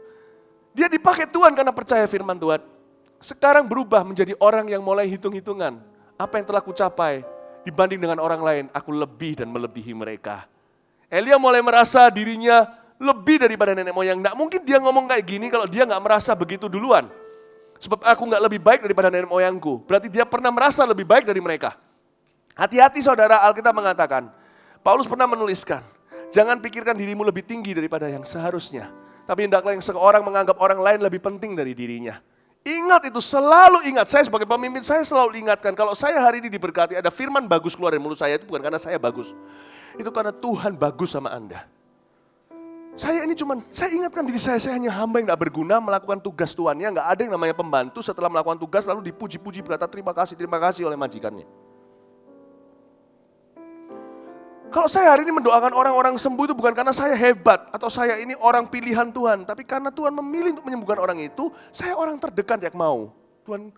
Dia dipakai Tuhan karena percaya firman Tuhan. Sekarang berubah menjadi orang yang mulai hitung-hitungan. Apa yang telah kucapai dibanding dengan orang lain, aku lebih dan melebihi mereka. Elia mulai merasa dirinya lebih daripada nenek moyang. Nggak mungkin dia ngomong kayak gini kalau dia nggak merasa begitu duluan. Sebab aku nggak lebih baik daripada nenek moyangku. Berarti dia pernah merasa lebih baik dari mereka. Hati-hati saudara, Alkitab mengatakan, Paulus pernah menuliskan, jangan pikirkan dirimu lebih tinggi daripada yang seharusnya. Tapi hendaklah yang seorang menganggap orang lain lebih penting dari dirinya. Ingat itu, selalu ingat. Saya sebagai pemimpin, saya selalu ingatkan, kalau saya hari ini diberkati, ada firman bagus keluar dari mulut saya, itu bukan karena saya bagus. Itu karena Tuhan bagus sama Anda. Saya ingatkan diri saya hanya hamba yang tidak berguna melakukan tugas Tuhannya. Nggak ada yang namanya pembantu setelah melakukan tugas lalu dipuji-puji berkata terima kasih oleh majikannya. Kalau saya hari ini mendoakan orang-orang sembuh itu bukan karena saya hebat atau saya ini orang pilihan Tuhan. Tapi karena Tuhan memilih untuk menyembuhkan orang itu, saya orang terdekat yang mau. Tuhan,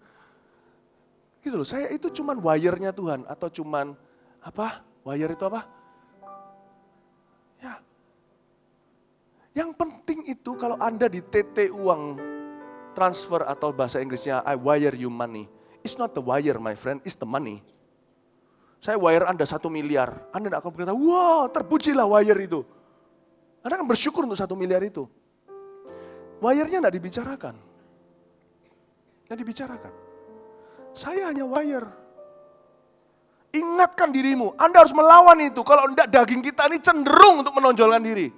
gitu loh, saya itu cuman wire-nya Tuhan atau cuman apa? Wire itu apa? Ya. Yang penting itu kalau Anda di TT uang transfer atau bahasa Inggrisnya I wire you money. It's not the wire my friend, it's the money. Saya wire Anda 1 miliar, Anda tidak akan berkata, wah terpujilah wire itu. Anda akan bersyukur untuk 1 miliar itu. Wire-nya tidak dibicarakan. Tidak dibicarakan. Saya hanya wire. Ingatkan dirimu, Anda harus melawan itu. Kalau tidak daging kita ini cenderung untuk menonjolkan diri.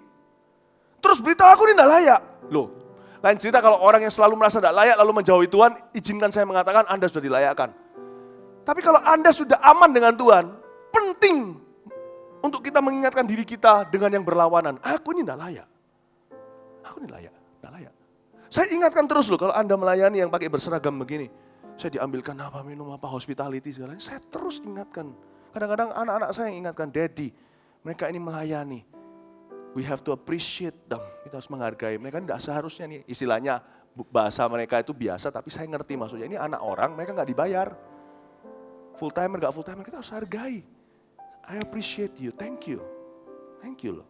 Terus beritahu aku ini tidak layak. Loh, lain cerita kalau orang yang selalu merasa tidak layak lalu menjauhi Tuhan, izinkan saya mengatakan Anda sudah dilayakkan. Tapi kalau Anda sudah aman dengan Tuhan, penting untuk kita mengingatkan diri kita dengan yang berlawanan. Aku ini tidak layak. Aku ini layak, tidak layak. Saya ingatkan terus loh kalau Anda melayani yang pakai berseragam begini. Saya diambilkan apa, minum apa, hospitality segala. Saya terus ingatkan. Kadang-kadang anak-anak saya yang ingatkan, Daddy, mereka ini melayani. We have to appreciate them. Kita harus menghargai. Mereka tidak seharusnya nih, istilahnya bahasa mereka itu biasa, tapi saya ngerti maksudnya. Ini anak orang, mereka nggak dibayar. Full timer, gak full timer, kita harus hargai. I appreciate you, thank you. Thank you loh.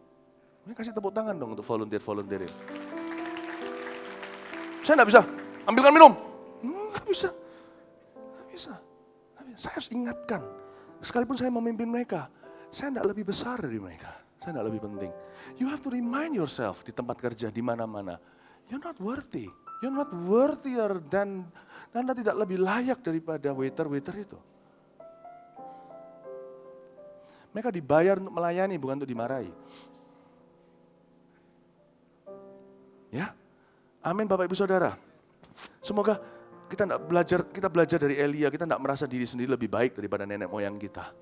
Ini kasih tepuk tangan dong untuk volunteer-volunteerin. Saya gak bisa, ambilkan minum. Gak bisa. Gak bisa. Saya harus ingatkan. Sekalipun saya memimpin mereka, saya gak lebih besar dari mereka. Saya gak lebih penting. You have to remind yourself di tempat kerja, di mana-mana. You're not worthy. You're not worthier than, Anda tidak lebih layak daripada waiter-waiter itu. Mereka dibayar untuk melayani, bukan untuk dimarahi. Ya, amin Bapak Ibu Saudara. Semoga kita belajar dari Elia, kita tidak merasa diri sendiri lebih baik daripada nenek moyang kita.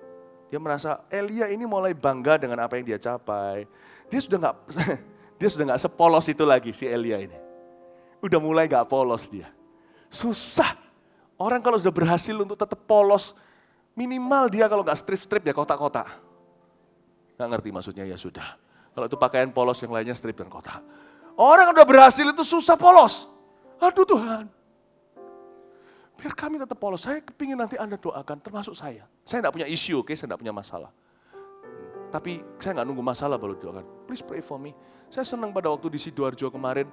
Dia merasa Elia ini mulai bangga dengan apa yang dia capai. Dia sudah nggak sepolos itu lagi si Elia ini. Udah mulai nggak polos dia. Susah. Orang kalau sudah berhasil untuk tetap polos, Minimal dia kalau nggak strip-strip ya kotak-kotak. Nggak ngerti maksudnya, ya sudah. Kalau itu pakaian polos yang lainnya strip dan kotak. Orang yang udah berhasil itu susah polos. Aduh Tuhan. Biar kami tetap polos. Saya kepingin nanti Anda doakan, termasuk saya. Saya nggak punya isu, oke? Saya nggak punya masalah. Tapi saya nggak nunggu masalah baru doakan. Please pray for me. Saya senang pada waktu di Sidoarjo kemarin,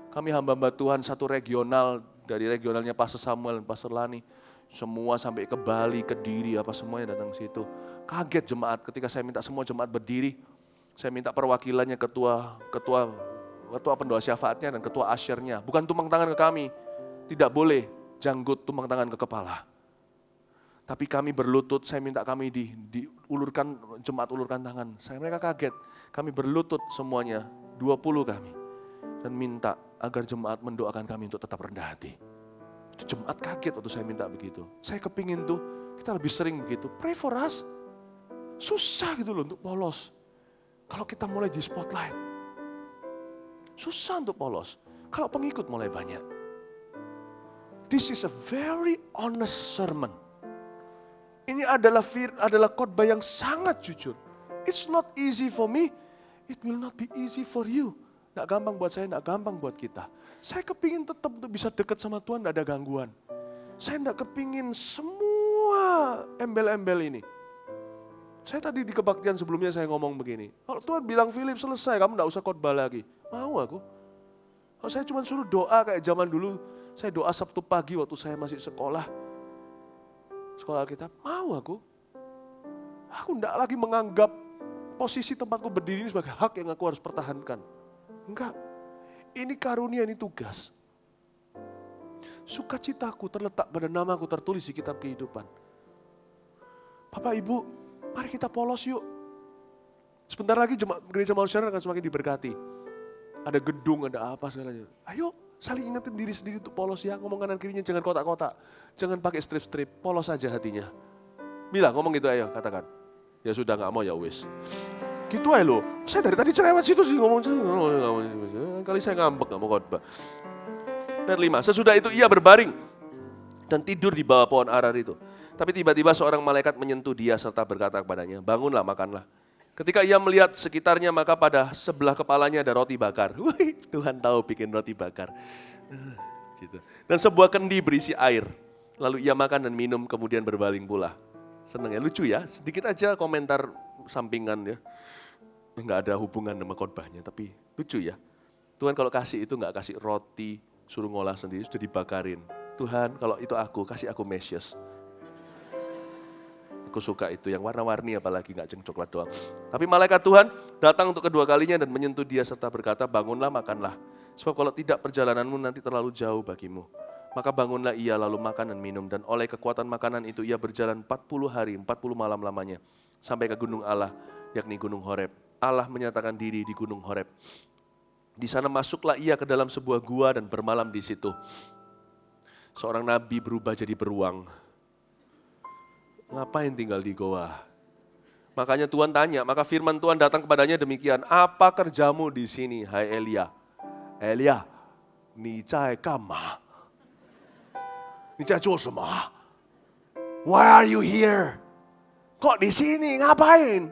kami hamba-hamba Tuhan satu regional, dari regionalnya Pastor Samuel dan Pastor Lani. Semua sampai ke Bali, ke Diri, apa semuanya datang ke situ. Kaget jemaat ketika saya minta semua jemaat berdiri. Saya minta perwakilannya ketua pendoa syafaatnya dan ketua asyernya. Bukan tumpang tangan ke kami. Tidak boleh janggut tumpang tangan ke kepala. Tapi kami berlutut, saya minta kami diulurkan, jemaat ulurkan tangan. Mereka kaget, kami berlutut semuanya, 20 kami. Dan minta agar jemaat mendoakan kami untuk tetap rendah hati. Itu jemaat kaget waktu saya minta begitu. Saya kepingin tuh, kita lebih sering begitu. Pray for us. Susah gitu loh untuk polos. Kalau kita mulai di spotlight. Susah untuk polos. Kalau pengikut mulai banyak. This is a very honest sermon. Ini adalah khotbah yang sangat jujur. It's not easy for me, it will not be easy for you. Nggak gampang buat saya, nggak gampang buat kita. Saya kepingin tetap untuk bisa dekat sama Tuhan, nggak ada gangguan. Saya nggak kepingin semua embel-embel ini. Saya tadi di kebaktian sebelumnya saya ngomong begini. Kalau Tuhan bilang, Philip selesai, kamu nggak usah khotbah lagi. Mau aku. Kalau saya cuma suruh doa kayak zaman dulu, saya doa Sabtu pagi waktu saya masih sekolah Alkitab, mau aku. Aku enggak lagi menganggap posisi tempatku berdiri ini sebagai hak yang aku harus pertahankan. Enggak, ini karunia, ini tugas. Sukacitaku terletak pada namaku tertulis di kitab kehidupan. Bapak Ibu, mari kita polos yuk. Sebentar lagi gereja manusia akan semakin diberkati. Ada gedung, ada apa segalanya. Ayo, saling ingetin diri sendiri untuk polos ya. Ngomong kanan kirinya jangan kotak-kotak. Jangan pakai strip-strip, polos aja hatinya. Bilang, ngomong gitu ayo, katakan. Ya sudah gak mau ya wis. Gitu aja loh. Saya dari tadi cerewet situ sih ngomong. Kali saya ngambek gak mau khotbah. Ayat 5, sesudah itu ia berbaring dan tidur di bawah pohon arar itu. Tapi tiba-tiba seorang malaikat menyentuh dia serta berkata kepadanya, bangunlah makanlah. Ketika ia melihat sekitarnya maka pada sebelah kepalanya ada roti bakar. Wih, Tuhan tahu bikin roti bakar. Gitu. Dan sebuah kendi berisi air. Lalu ia makan dan minum kemudian berbaling pula. Seneng ya, lucu ya. Sedikit aja komentar sampingan ya. Enggak ada hubungan sama khotbahnya tapi lucu ya. Tuhan kalau kasih itu enggak kasih roti, suruh ngolah sendiri, sudah dibakarin. Tuhan kalau itu aku, kasih aku meshes. Aku suka itu, yang warna-warni apalagi, gak ceng coklat doang. Tapi malaikat Tuhan datang untuk kedua kalinya dan menyentuh dia serta berkata, bangunlah makanlah. Sebab kalau tidak perjalananmu nanti terlalu jauh bagimu. Maka bangunlah ia lalu makan dan minum. Dan oleh kekuatan makanan itu ia berjalan 40 hari, 40 malam lamanya. Sampai ke gunung Allah, yakni gunung Horeb. Allah menyatakan diri di gunung Horeb. Di sana masuklah ia ke dalam sebuah gua dan bermalam di situ. Seorang nabi berubah jadi beruang. Ngapain tinggal di goa? Makanya Tuhan tanya, maka firman Tuhan datang kepadanya demikian, apa kerjamu di sini, hai Elia? Elia, ni zai ganma? Ni zai zuo shenme? Why are you here? Kok di sini, ngapain?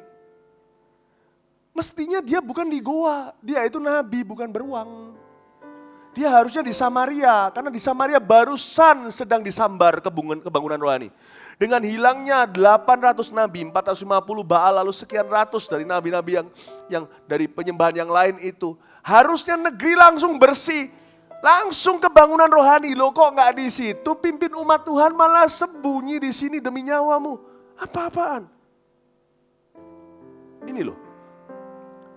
Mestinya dia bukan di goa, dia itu nabi bukan beruang. Dia harusnya di Samaria, karena di Samaria barusan sedang disambar kebangunan rohani. Dengan hilangnya 800 nabi, 450 Baal, lalu sekian ratus dari nabi-nabi yang dari penyembahan yang lain itu. Harusnya negeri langsung bersih, langsung kebangunan rohani. Loh kok nggak di situ, pimpin umat Tuhan malah sembunyi di sini demi nyawamu. Apa-apaan? Ini loh,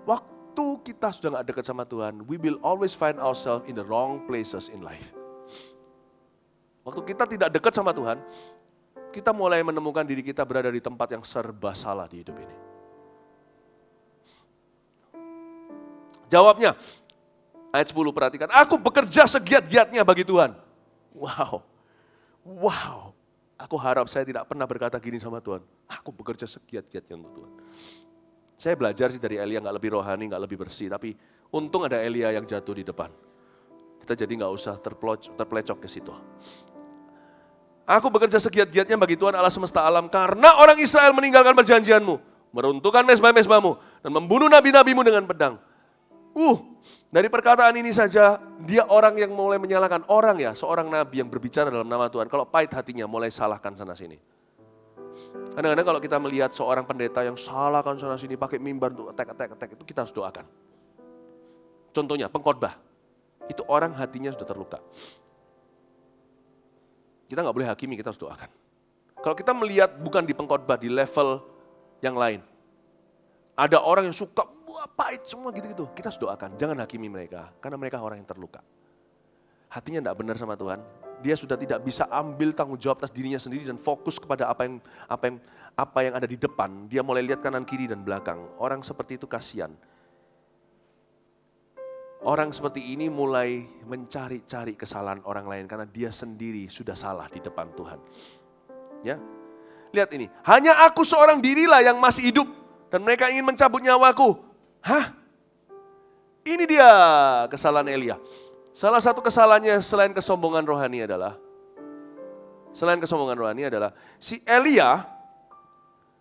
waktu kita sudah nggak dekat sama Tuhan, we will always find ourselves in the wrong places in life. Waktu kita tidak dekat sama Tuhan, kita mulai menemukan diri kita berada di tempat yang serba salah di hidup ini. Jawabnya, ayat 10 perhatikan, aku bekerja segiat-giatnya bagi Tuhan. Wow, aku harap saya tidak pernah berkata gini sama Tuhan, aku bekerja segiat-giatnya untuk Tuhan. Saya belajar sih dari Elia, gak lebih rohani, gak lebih bersih, tapi untung ada Elia yang jatuh di depan. Kita jadi gak usah terplecok ke situ. Aku bekerja segiat-giatnya bagi Tuhan Allah semesta alam karena orang Israel meninggalkan perjanjianmu, meruntuhkan mezbah-mezbahmu, dan membunuh nabi-nabimu dengan pedang. Dari perkataan ini saja, dia orang yang mulai menyalahkan. Orang ya, seorang nabi yang berbicara dalam nama Tuhan. Kalau pahit hatinya, mulai salahkan sana-sini. Kadang-kadang kalau kita melihat seorang pendeta yang salahkan sana-sini, pakai mimbar untuk attack, itu kita harus doakan. Contohnya, pengkhotbah. Itu orang hatinya sudah terluka. Kita nggak boleh hakimi, kita harus doakan. Kalau kita melihat bukan di pengkhotbah, di level yang lain. Ada orang yang suka, wah pahit semua gitu-gitu. Kita harus doakan, jangan hakimi mereka. Karena mereka orang yang terluka. Hatinya tidak benar sama Tuhan. Dia sudah tidak bisa ambil tanggung jawab atas dirinya sendiri dan fokus kepada apa yang ada di depan. Dia mulai lihat kanan, kiri, dan belakang. Orang seperti itu kasihan. Orang seperti ini mulai mencari-cari kesalahan orang lain karena dia sendiri sudah salah di depan Tuhan. Ya, lihat ini. Hanya aku seorang dirilah yang masih hidup dan mereka ingin mencabut nyawaku. Hah? Ini dia kesalahan Elia. Salah satu kesalahannya selain kesombongan rohani adalah si Elia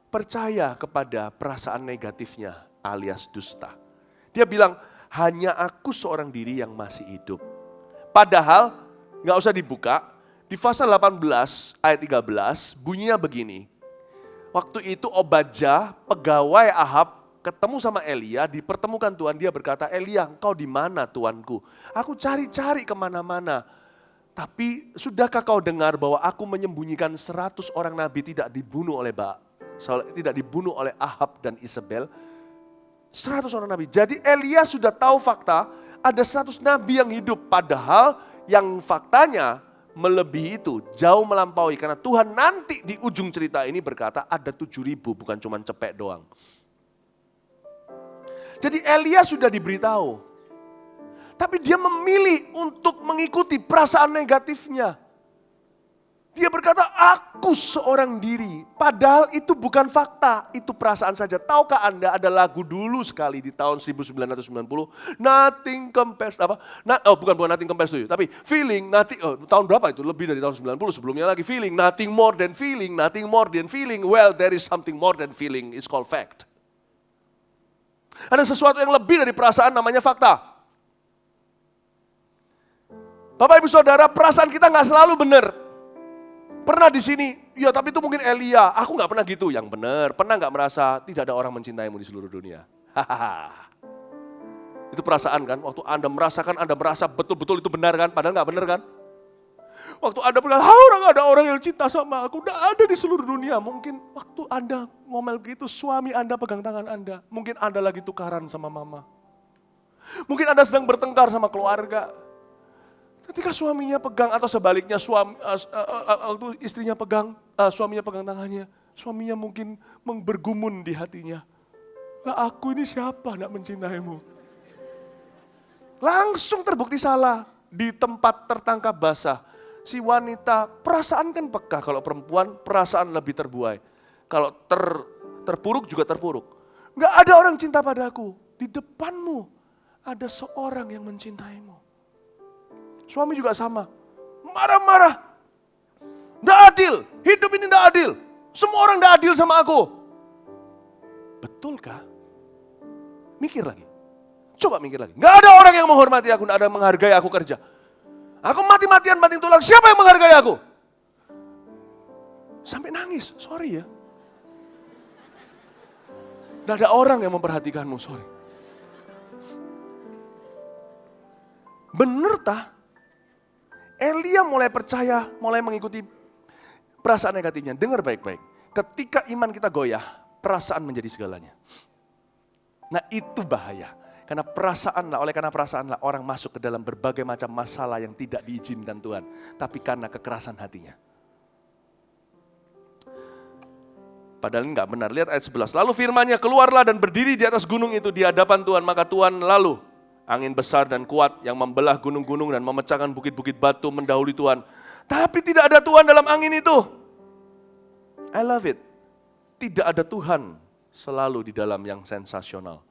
percaya kepada perasaan negatifnya alias dusta. Dia bilang, hanya aku seorang diri yang masih hidup. Padahal, gak usah dibuka, di pasal 18 ayat 13 bunyinya begini. Waktu itu Obadja, pegawai Ahab, ketemu sama Elia, dipertemukan Tuhan, dia berkata, Elia engkau di mana Tuanku? Aku cari-cari kemana-mana. Tapi sudahkah kau dengar bahwa aku menyembunyikan 100 orang nabi tidak dibunuh oleh Ahab dan Isabel? 100 orang nabi. Jadi Elia sudah tahu fakta, ada 100 nabi yang hidup. Padahal yang faktanya melebihi itu, jauh melampaui. Karena Tuhan nanti di ujung cerita ini berkata ada 7.000, bukan cuma cepek doang. Jadi Elia sudah diberitahu. Tapi dia memilih untuk mengikuti perasaan negatifnya. Dia berkata, aku seorang diri. Padahal itu bukan fakta, itu perasaan saja. Tahukah Anda ada lagu dulu sekali di tahun 1990, Nothing Compares, bukan Nothing Compares to You, tapi Feeling, tahun berapa itu? Lebih dari tahun 90, sebelumnya lagi Feeling, Nothing More Than Feeling, Nothing More Than Feeling, well there is something more than feeling, it's called fact. Ada sesuatu yang lebih dari perasaan namanya fakta. Bapak Ibu Saudara, perasaan kita nggak selalu benar. Pernah di sini, ya tapi itu mungkin Elia, aku nggak pernah gitu. Yang benar, pernah nggak merasa tidak ada orang mencintaimu di seluruh dunia? Itu perasaan kan, waktu Anda merasa betul-betul itu benar kan, padahal nggak benar kan? Waktu Anda bilang, ada orang yang cinta sama aku, nggak ada di seluruh dunia. Mungkin waktu Anda ngomel gitu, suami Anda pegang tangan Anda. Mungkin Anda lagi tukaran sama mama. Mungkin Anda sedang bertengkar sama keluarga. Ketika suaminya pegang atau sebaliknya istrinya pegang, suaminya pegang tangannya. Suaminya mungkin bergumun di hatinya. Lah aku ini siapa nak mencintaimu? Langsung terbukti salah di tempat tertangkap basah. Si wanita, perasaan kan peka, kalau perempuan perasaan lebih terbuai. Kalau terpuruk juga terpuruk. Enggak ada orang cinta padaku, di depanmu ada seorang yang mencintaimu. Suami juga sama, marah-marah. Enggak adil, hidup ini enggak adil. Semua orang enggak adil sama aku. Betulkah? Mikir lagi, coba mikir lagi. Enggak ada orang yang menghormati aku, enggak ada yang menghargai aku kerja. Aku mati-matian banting tulang, siapa yang menghargai aku? Sampai nangis, sorry ya. Tidak ada orang yang memperhatikanmu, sorry. Bener tah? Elia mulai percaya, mulai mengikuti perasaan negatifnya. Dengar baik-baik, ketika iman kita goyah, perasaan menjadi segalanya. Nah itu bahaya. Karena perasaanlah orang masuk ke dalam berbagai macam masalah yang tidak diizinkan Tuhan. Tapi karena kekerasan hatinya. Padahal ini enggak benar. Lihat ayat 11. Lalu firman-Nya, keluarlah dan berdiri di atas gunung itu di hadapan Tuhan. Maka Tuhan lalu, angin besar dan kuat yang membelah gunung-gunung dan memecahkan bukit-bukit batu mendahului Tuhan. Tapi tidak ada Tuhan dalam angin itu. I love it. Tidak ada Tuhan selalu di dalam yang sensasional.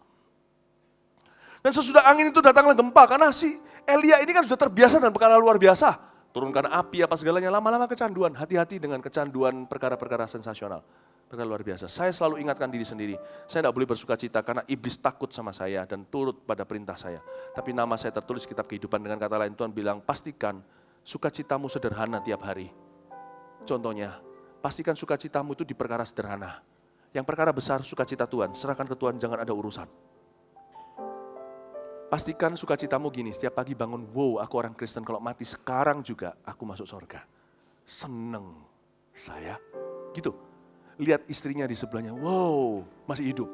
Dan sesudah angin itu datanglah gempa, karena si Elia ini kan sudah terbiasa dengan perkara luar biasa. turunkan api apa segalanya, lama-lama kecanduan. Hati-hati dengan kecanduan perkara-perkara sensasional. Perkara luar biasa. Saya selalu ingatkan diri sendiri, saya tidak boleh bersuka cita karena iblis takut sama saya dan turut pada perintah saya. Tapi nama saya tertulis kitab kehidupan, dengan kata lain Tuhan bilang, pastikan sukacitamu sederhana tiap hari. Contohnya, pastikan sukacitamu itu di perkara sederhana. Yang perkara besar, sukacita Tuhan, serahkan ke Tuhan, jangan ada urusan. Pastikan sukacitamu gini, setiap pagi bangun, wow aku orang Kristen, kalau mati sekarang juga aku masuk surga. Seneng saya, gitu. Lihat istrinya di sebelahnya, wow masih hidup.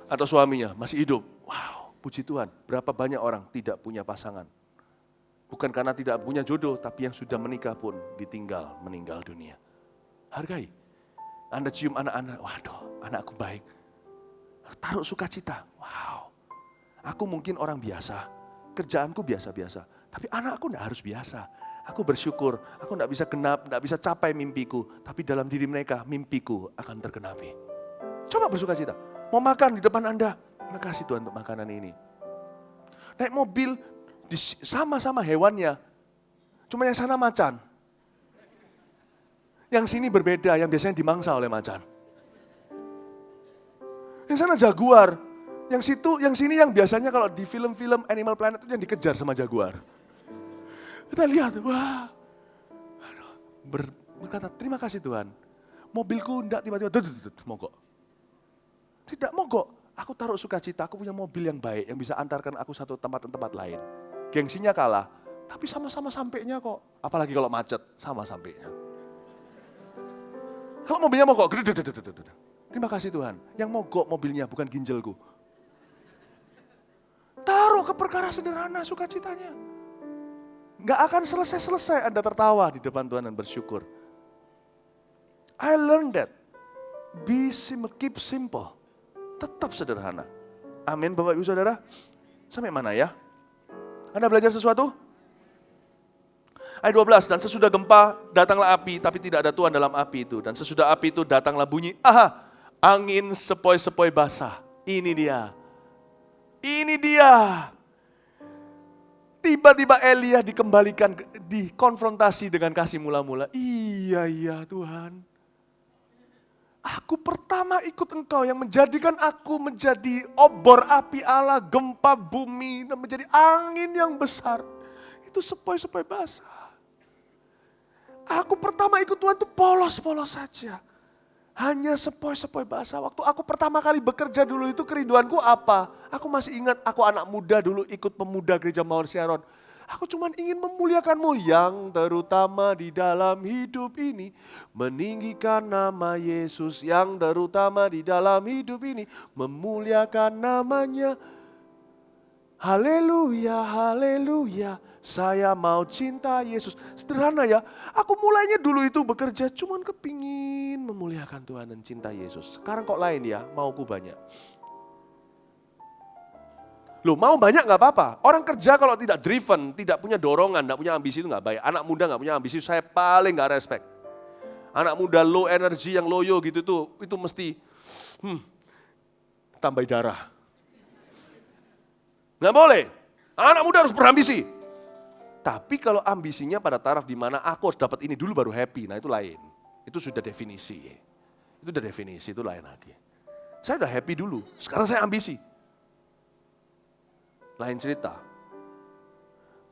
Atau suaminya masih hidup, wow puji Tuhan. Berapa banyak orang tidak punya pasangan. Bukan karena tidak punya jodoh, tapi yang sudah menikah pun ditinggal meninggal dunia. Hargai. Anda cium anak-anak, waduh anakku baik. Taruh sukacita, wow. Aku mungkin orang biasa, kerjaanku biasa-biasa. Tapi anakku tidak harus biasa. Aku bersyukur, aku tidak bisa genap, tidak bisa capai mimpiku. Tapi dalam diri mereka, mimpiku akan tergenapi. Coba bersukacita. Mau makan di depan Anda, terima kasih Tuhan untuk makanan ini. Naik mobil, sama-sama hewannya. Cuma yang sana macan. Yang sini berbeda, yang biasanya dimangsa oleh macan. Yang sana jaguar. Yang sini yang biasanya kalau di film-film Animal Planet itu yang dikejar sama jaguar. Kita lihat, wah, berkata terima kasih Tuhan. Mobilku tidak tiba-tiba mogok. Tidak mogok, aku taruh sukacita, aku punya mobil yang baik, yang bisa antarkan aku satu tempat ke tempat lain. Gengsinya kalah, tapi sama-sama sampainya kok. Apalagi kalau macet, sama sampainya. Kalau mobilnya mogok, terima kasih Tuhan. Yang mogok mobilnya bukan ginjalku. Taruh ke perkara sederhana sukacitanya. Nggak akan selesai-selesai Anda tertawa di depan Tuhan dan bersyukur. I learned that. Be simple, keep simple. Tetap sederhana. Amin Bapak Ibu Saudara. Sampai mana ya? Anda belajar sesuatu? Ayat 12, dan sesudah gempa datanglah api, tapi tidak ada Tuhan dalam api itu. Dan sesudah api itu datanglah bunyi, aha, angin sepoi-sepoi basah. Ini dia. Ini dia. Tiba-tiba Elia dikembalikan, dikonfrontasi dengan kasih mula-mula. Iya Tuhan. Aku pertama ikut Engkau yang menjadikan aku menjadi obor api Allah, gempa bumi, dan menjadi angin yang besar. Itu sepoi-sepoi basah. Aku pertama ikut Tuhan itu polos-polos saja. Hanya sepoi-sepoi basah. Waktu aku pertama kali bekerja dulu itu kerinduanku apa? Aku masih ingat aku anak muda dulu ikut pemuda gereja Mawar Sharon. Aku cuma ingin memuliakan-Mu yang terutama di dalam hidup ini. Meninggikan nama Yesus yang terutama di dalam hidup ini. Memuliakan namanya. Haleluya, haleluya. Saya mau cinta Yesus. Sederhana ya. Aku mulainya dulu itu bekerja cuman kepingin memuliakan Tuhan dan cinta Yesus. Sekarang kok lain ya, mauku banyak. Loh mau banyak gak apa-apa. Orang kerja kalau tidak driven, tidak punya dorongan, tidak punya ambisi itu gak baik. Anak muda gak punya ambisi, saya paling gak respect. Anak muda low energy yang loyo gitu tuh, itu mesti tambah darah. Gak boleh. Anak muda harus berambisi. Tapi kalau ambisinya pada taraf di mana aku harus dapat ini dulu baru happy, nah itu lain. Itu sudah definisi. Itu udah definisi, itu lain lagi. Saya udah happy dulu, sekarang saya ambisi. Lain cerita.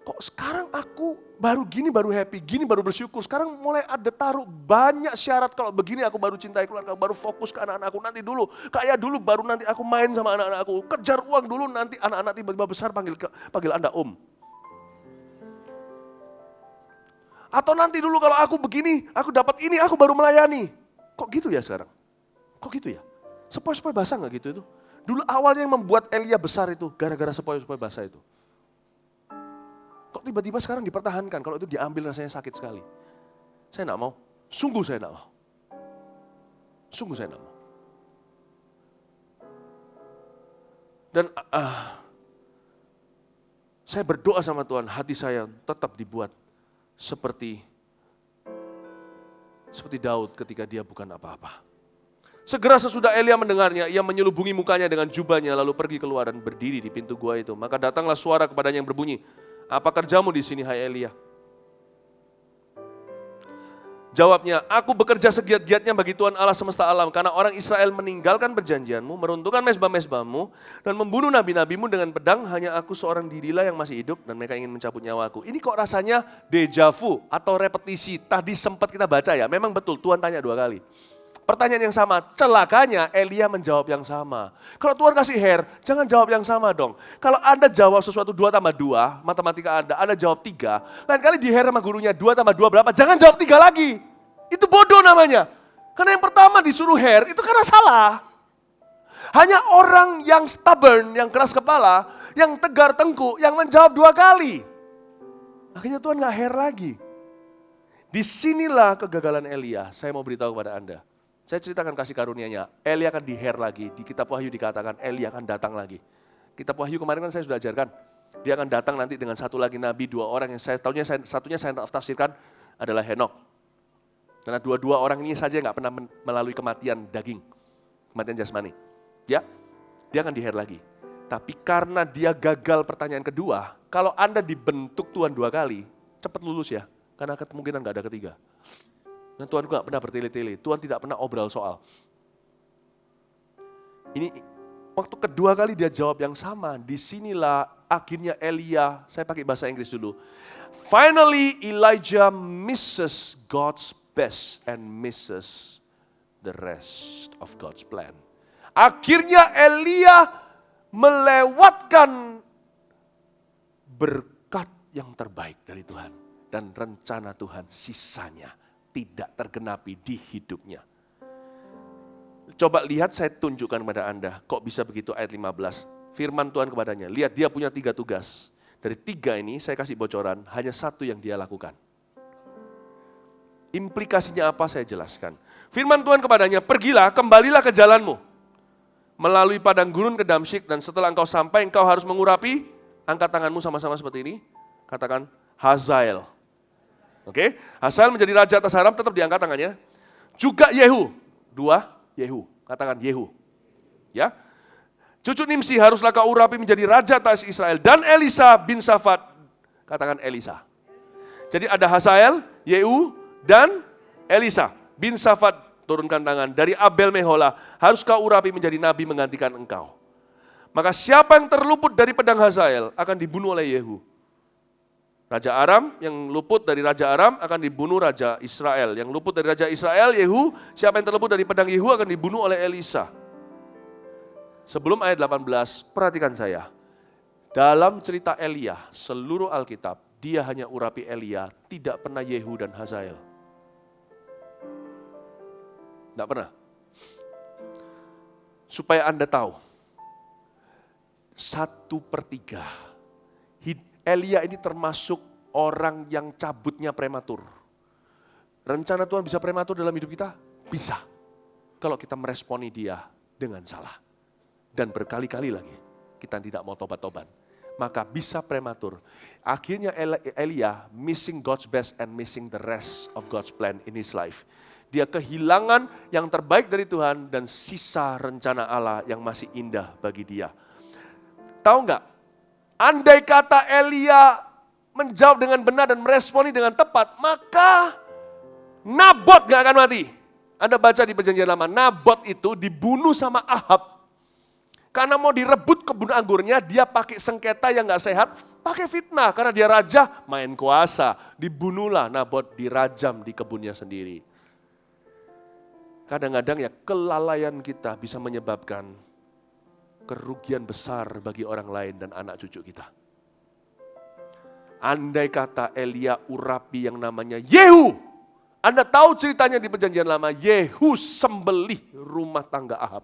Kok sekarang aku baru gini baru happy, gini baru bersyukur. Sekarang mulai ada taruh banyak syarat kalau begini aku baru cintai keluarga, baru fokus ke anak-anakku. Nanti dulu, kaya dulu baru nanti aku main sama anak-anakku. Kejar uang dulu nanti anak-anak tiba-tiba besar panggil Anda Om. Atau nanti dulu kalau aku begini, aku dapat ini, aku baru melayani. Kok gitu ya sekarang? Kok gitu ya? Sepoi-sepoi basah gak gitu itu? Dulu awalnya yang membuat Elia besar itu, gara-gara sepoi-sepoi basah itu. Kok tiba-tiba sekarang dipertahankan, kalau itu diambil rasanya sakit sekali. Saya gak mau, sungguh saya gak mau. Sungguh saya gak mau. Dan saya berdoa sama Tuhan, hati saya tetap dibuat seperti Daud ketika dia bukan apa-apa. Segera sesudah Elia mendengarnya, ia menyelubungi mukanya dengan jubahnya lalu pergi keluar dan berdiri di pintu gua itu. Maka datanglah suara kepadanya yang berbunyi, Apa kerjamu di sini, hai Elia? Jawabnya, aku bekerja segiat-giatnya bagi Tuhan Allah semesta alam, karena orang Israel meninggalkan perjanjianmu, meruntuhkan mezbah-mezbahmu, dan membunuh nabi-nabimu dengan pedang. Hanya aku seorang dirilah yang masih hidup, dan mereka ingin mencabut nyawaku. Ini kok rasanya deja vu atau repetisi. Tadi sempat kita baca ya, memang betul Tuhan tanya 2 kali. Pertanyaan yang sama, celakanya Elia menjawab yang sama. Kalau Tuhan kasih hair, jangan jawab yang sama dong. Kalau Anda jawab sesuatu 2 tambah 2, matematika Anda jawab 3. Lain kali di hair sama gurunya 2 tambah 2 berapa, jangan jawab 3 lagi. Itu bodoh namanya. Karena yang pertama disuruh hair, itu karena salah. Hanya orang yang stubborn, yang keras kepala, yang tegar tengkuk, yang menjawab 2 kali. Akhirnya Tuhan gak hair lagi. Disinilah kegagalan Elia, saya mau beritahu kepada Anda. Saya ceritakan kasih karunia-Nya, Elia akan di-hair lagi. Di kitab Wahyu dikatakan Elia akan datang lagi. Kitab Wahyu kemarin kan saya sudah ajarkan. Dia akan datang nanti dengan satu lagi nabi, 2 orang yang satunya saya tafsirkan adalah Henok. Karena 2 orang ini saja nggak pernah melalui kematian daging, kematian jasmani. Ya, dia akan di-hair lagi. Tapi karena dia gagal pertanyaan kedua, kalau Anda dibentuk Tuhan 2 kali, cepat lulus ya. Karena kemungkinan nggak ada ketiga. Dan Tuhan nggak pernah bertele-tele, Tuhan tidak pernah obral soal. Ini waktu kedua kali dia jawab yang sama, disinilah akhirnya Elia, saya pakai bahasa Inggris dulu. Finally Elijah misses God's best and misses the rest of God's plan. Akhirnya Elia melewatkan berkat yang terbaik dari Tuhan. Dan rencana Tuhan sisanya tidak tergenapi di hidupnya. Coba lihat, saya tunjukkan kepada Anda, kok bisa begitu ayat 15. Firman Tuhan kepadanya, lihat dia punya 3 tugas. Dari 3 ini saya kasih bocoran, hanya 1 yang dia lakukan. Implikasinya apa saya jelaskan. Firman Tuhan kepadanya, pergilah, kembalilah ke jalanmu. Melalui padang gurun ke Damsyik, dan setelah engkau sampai, engkau harus mengurapi, angkat tanganmu sama-sama seperti ini. Katakan, Hazael. Oke, Hazael menjadi raja atas Aram, tetap diangkat tangannya. Juga Yehu, 2 Yehu, katakan Yehu. Ya, cucu Nimsi haruslah kau urapi menjadi raja atas Israel. Dan Elisa bin Safat, katakan Elisa. Jadi ada Hazael, Yehu, dan Elisa bin Safat, turunkan tangan. Dari Abel Mehola, harus kau urapi menjadi nabi menggantikan engkau. Maka siapa yang terluput dari pedang Hazael akan dibunuh oleh Yehu. Raja Aram, yang luput dari Raja Aram akan dibunuh Raja Israel. Yang luput dari Raja Israel, Yehu. Siapa yang terluput dari pedang Yehu akan dibunuh oleh Elisa. Sebelum ayat 18, perhatikan saya. Dalam cerita Elia, seluruh Alkitab, dia hanya urapi Elia, tidak pernah Yehu dan Hazael. Tidak pernah. Supaya Anda tahu, 1/3 Elia ini termasuk orang yang cabutnya prematur. Rencana Tuhan bisa prematur dalam hidup kita? Bisa. Kalau kita meresponi dia dengan salah. Dan berkali-kali lagi kita tidak mau tobat-tobat. Maka bisa prematur. Akhirnya Elia missing God's best and missing the rest of God's plan in his life. Dia kehilangan yang terbaik dari Tuhan dan sisa rencana Allah yang masih indah bagi dia. Tahu nggak? Andai kata Elia menjawab dengan benar dan meresponi dengan tepat, maka Nabot gak akan mati. Anda baca di perjanjian lama, Nabot itu dibunuh sama Ahab. Karena mau direbut kebun anggurnya, dia pakai sengketa yang gak sehat, pakai fitnah. Karena dia raja, main kuasa. Dibunuhlah Nabot, dirajam di kebunnya sendiri. Kadang-kadang ya kelalaian kita bisa menyebabkan kerugian besar bagi orang lain dan anak cucu kita. Andai kata Elia urapi yang namanya Yehu. Anda tahu ceritanya di perjanjian lama, Yehu sembelih rumah tangga Ahab.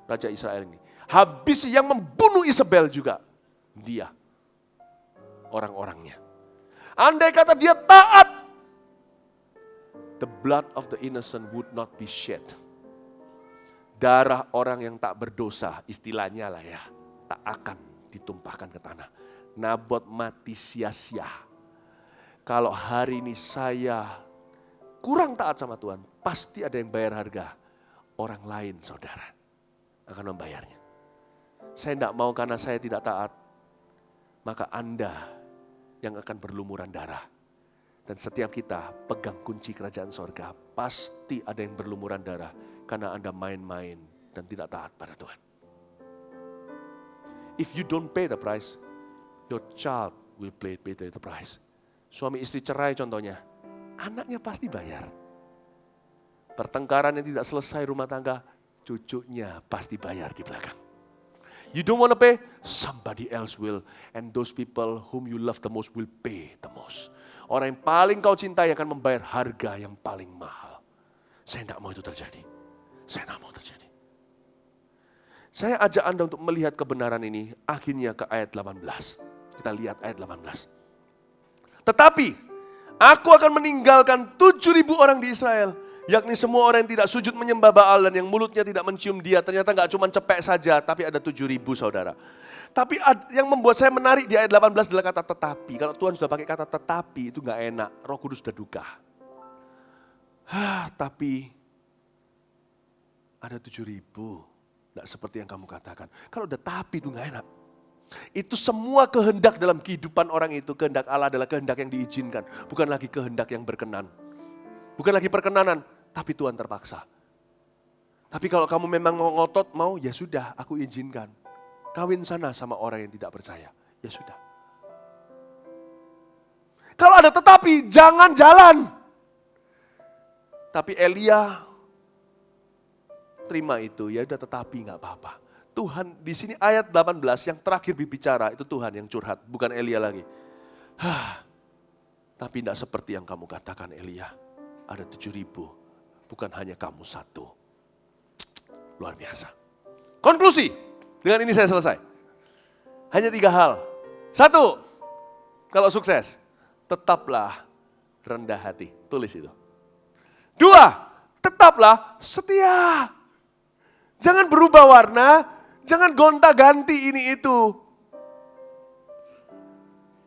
Raja Israel ini. Habis yang membunuh Isabel juga. Dia. Orang-orangnya. Andai kata dia taat, the blood of the innocent would not be shed. Darah orang yang tak berdosa, istilahnya lah ya, tak akan ditumpahkan ke tanah. Nabot mati sia-sia. Kalau hari ini saya kurang taat sama Tuhan, pasti ada yang bayar harga. Orang lain saudara akan membayarnya. Saya tidak mau karena saya tidak taat, maka Anda yang akan berlumuran darah. Dan setiap kita pegang kunci kerajaan sorga, pasti ada yang berlumuran darah karena Anda main-main dan tidak taat pada Tuhan. If you don't pay the price, your child will pay the price. Suami istri cerai contohnya, anaknya pasti bayar. Pertengkaran yang tidak selesai rumah tangga, cucunya pasti bayar di belakang. You don't want to pay, somebody else will. And those people whom you love the most will pay the most. Orang yang paling kau cintai akan membayar harga yang paling mahal. Saya tidak mau itu terjadi. Saya tidak mau terjadi. Saya ajak Anda untuk melihat kebenaran ini, akhirnya ke ayat 18. Kita lihat ayat 18. Tetapi, aku akan meninggalkan 7.000 orang di Israel, yakni semua orang yang tidak sujud menyembah Baal dan yang mulutnya tidak mencium dia. Ternyata enggak cuma cepek saja, tapi ada 7.000 saudara. Tapi yang membuat saya menarik di ayat 18 adalah kata tetapi. Kalau Tuhan sudah pakai kata tetapi itu enggak enak, Roh Kudus sudah duka. Tapi ada 7.000, enggak seperti yang kamu katakan. Kalau ada tapi itu enggak enak. Itu semua kehendak dalam kehidupan orang itu, kehendak Allah adalah kehendak yang diizinkan, bukan lagi kehendak yang berkenan. Bukan lagi perkenanan, tapi Tuhan terpaksa. Tapi kalau kamu memang mau ngotot, mau, ya sudah, aku izinkan. Kawin sana sama orang yang tidak percaya, ya sudah. Kalau ada tetapi, jangan jalan. Tapi Elia terima itu, ya udah tetapi nggak apa-apa. Tuhan di sini ayat 18 yang terakhir berbicara, itu Tuhan yang curhat, bukan Elia lagi. Tapi tidak seperti yang kamu katakan Elia. Ada 7.000, bukan hanya kamu satu. Luar biasa. Konklusi, dengan ini saya selesai. Hanya 3 hal. 1, kalau sukses, tetaplah rendah hati. Tulis itu. 2, tetaplah setia. Jangan berubah warna, jangan gonta-ganti ini itu.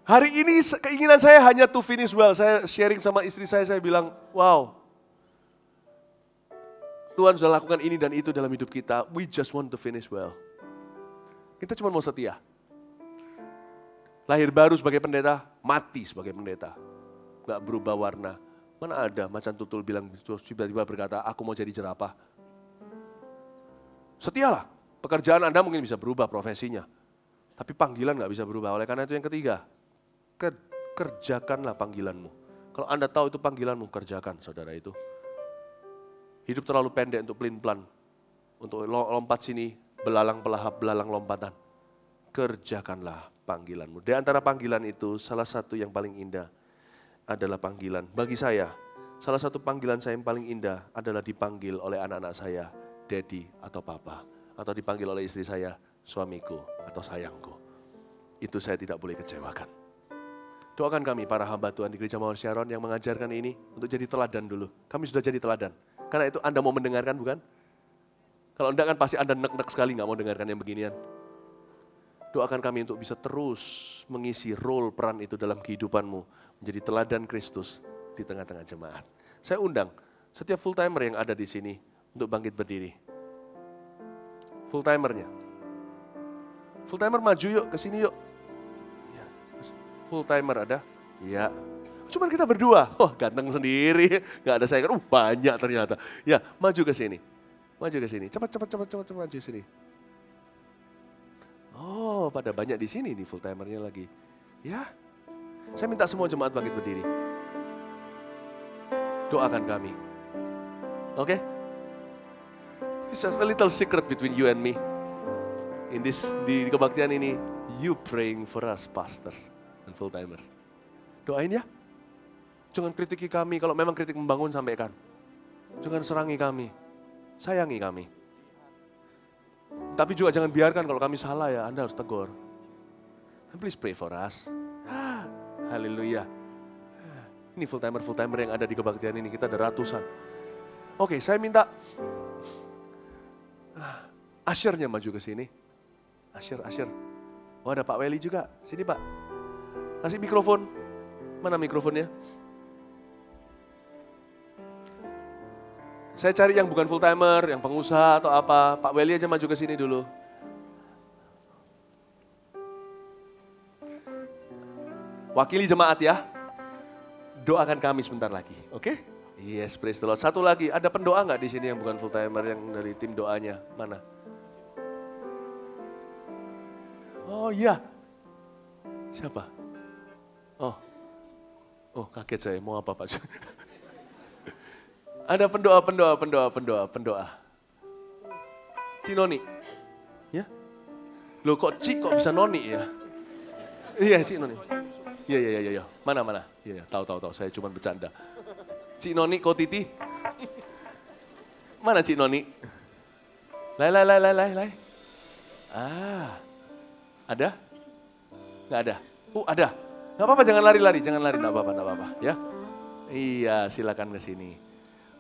Hari ini keinginan saya hanya to finish well. Saya sharing sama istri saya bilang, wow. Tuhan sudah lakukan ini dan itu dalam hidup kita. We just want to finish well. Kita cuma mau setia. Lahir baru sebagai pendeta, mati sebagai pendeta. Gak berubah warna. Mana ada macan tutul bilang, tiba-tiba berkata, aku mau jadi jerapah. Setialah. Pekerjaan Anda mungkin bisa berubah profesinya. Tapi panggilan gak bisa berubah. Oleh karena itu yang ketiga, kerjakanlah panggilanmu. Kalau Anda tahu itu panggilanmu, kerjakan saudara itu. Hidup terlalu pendek untuk pelin-pelan. Untuk lompat sini, belalang pelahap, belalang lompatan. Kerjakanlah panggilanmu. Di antara panggilan itu, salah satu yang paling indah adalah panggilan. Bagi saya, salah satu panggilan saya yang paling indah adalah dipanggil oleh anak-anak saya, Daddy atau Papa. Atau dipanggil oleh istri saya, suamiku atau sayangku. Itu saya tidak boleh kecewakan. Doakan kami para hamba Tuhan di Gereja Mawar Sharon yang mengajarkan ini untuk jadi teladan dulu. Kami sudah jadi teladan. Karena itu Anda mau mendengarkan bukan? Kalau enggak kan pasti Anda nek-nek sekali nggak mau dengarkan yang beginian. Doakan kami untuk bisa terus mengisi role peran itu dalam kehidupanmu. Menjadi teladan Kristus di tengah-tengah jemaat. Saya undang setiap full timer yang ada di sini untuk bangkit berdiri. Full timernya. Full timer maju yuk, ke sini yuk. Full timer ada? Iya. Cuman kita berdua. Wah, ganteng sendiri. Gak ada saingan. Banyak ternyata. Ya, maju ke sini. Maju ke sini. Cepat maju sini. Oh, pada banyak di sini nih full timernya lagi. Ya. Saya minta semua jemaat bangkit berdiri. Doakan kami. Oke? It's just a little secret between you and me. Di kebaktian ini, you praying for us pastors and full timers. Doain ya. Jangan kritiki kami, kalau memang kritik membangun sampaikan. Jangan serangi kami, sayangi kami. Tapi juga jangan biarkan kalau kami salah ya, Anda harus tegur. And please pray for us. Haleluya. Ini full timer yang ada di kebaktian ini, kita ada ratusan. Oke, saya minta Ashernya maju ke sini. Asher. Oh ada Pak Weli juga, sini Pak. Kasih mikrofon. Mana mikrofonnya? Saya cari yang bukan full timer, yang pengusaha atau apa. Pak Weli aja maju ke sini dulu. Wakili jemaat ya. Doakan kami sebentar lagi, oke? Yes, praise the Lord. Satu lagi, ada pendoa nggak di sini yang bukan full timer yang dari tim doanya? Mana? Oh iya. Siapa? Oh kaget saya, mau apa Pak? Ada pendoa. Cik Noni. Ya? Loh kok Cik kok bisa Noni ya? Iya Cik Noni. Iya. Mana? Iya, tahu. Saya cuma bercanda. Cik Noni, kok Titi? Mana Cik Noni? Lai. Ada? Nggak ada? Ada. Nggak apa-apa, jangan lari. Nggak apa-apa. Ya? Iya, silakan ke sini.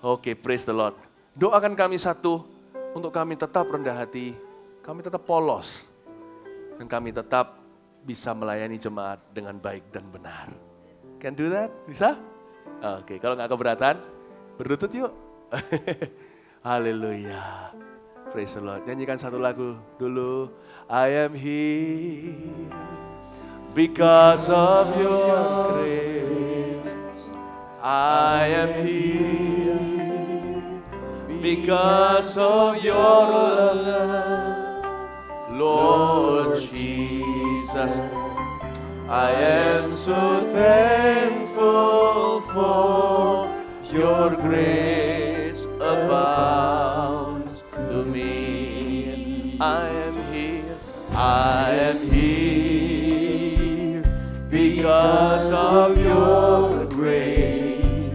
Oke, praise the Lord. Doakan kami satu, untuk kami tetap rendah hati, kami tetap polos, dan kami tetap bisa melayani jemaat dengan baik dan benar. Can do that? Bisa? Oke, kalau nggak keberatan, berlutut yuk. Haleluya. Praise the Lord. Nyanyikan satu lagu dulu. I am here because of your grace. I am here because of your love. Lord Jesus, I am so thankful for your grace abounds to me. I am here because of your grace.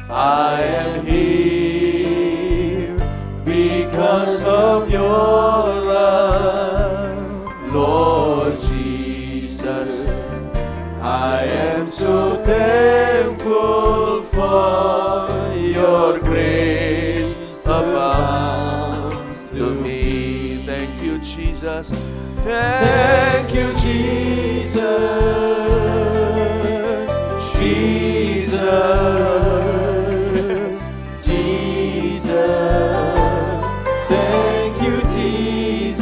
I am here because of your love, Lord Jesus. I am so thankful for your grace abounds to me. Thank you, Jesus. Thank you, Jesus. Jesus. Thank you, Jesus.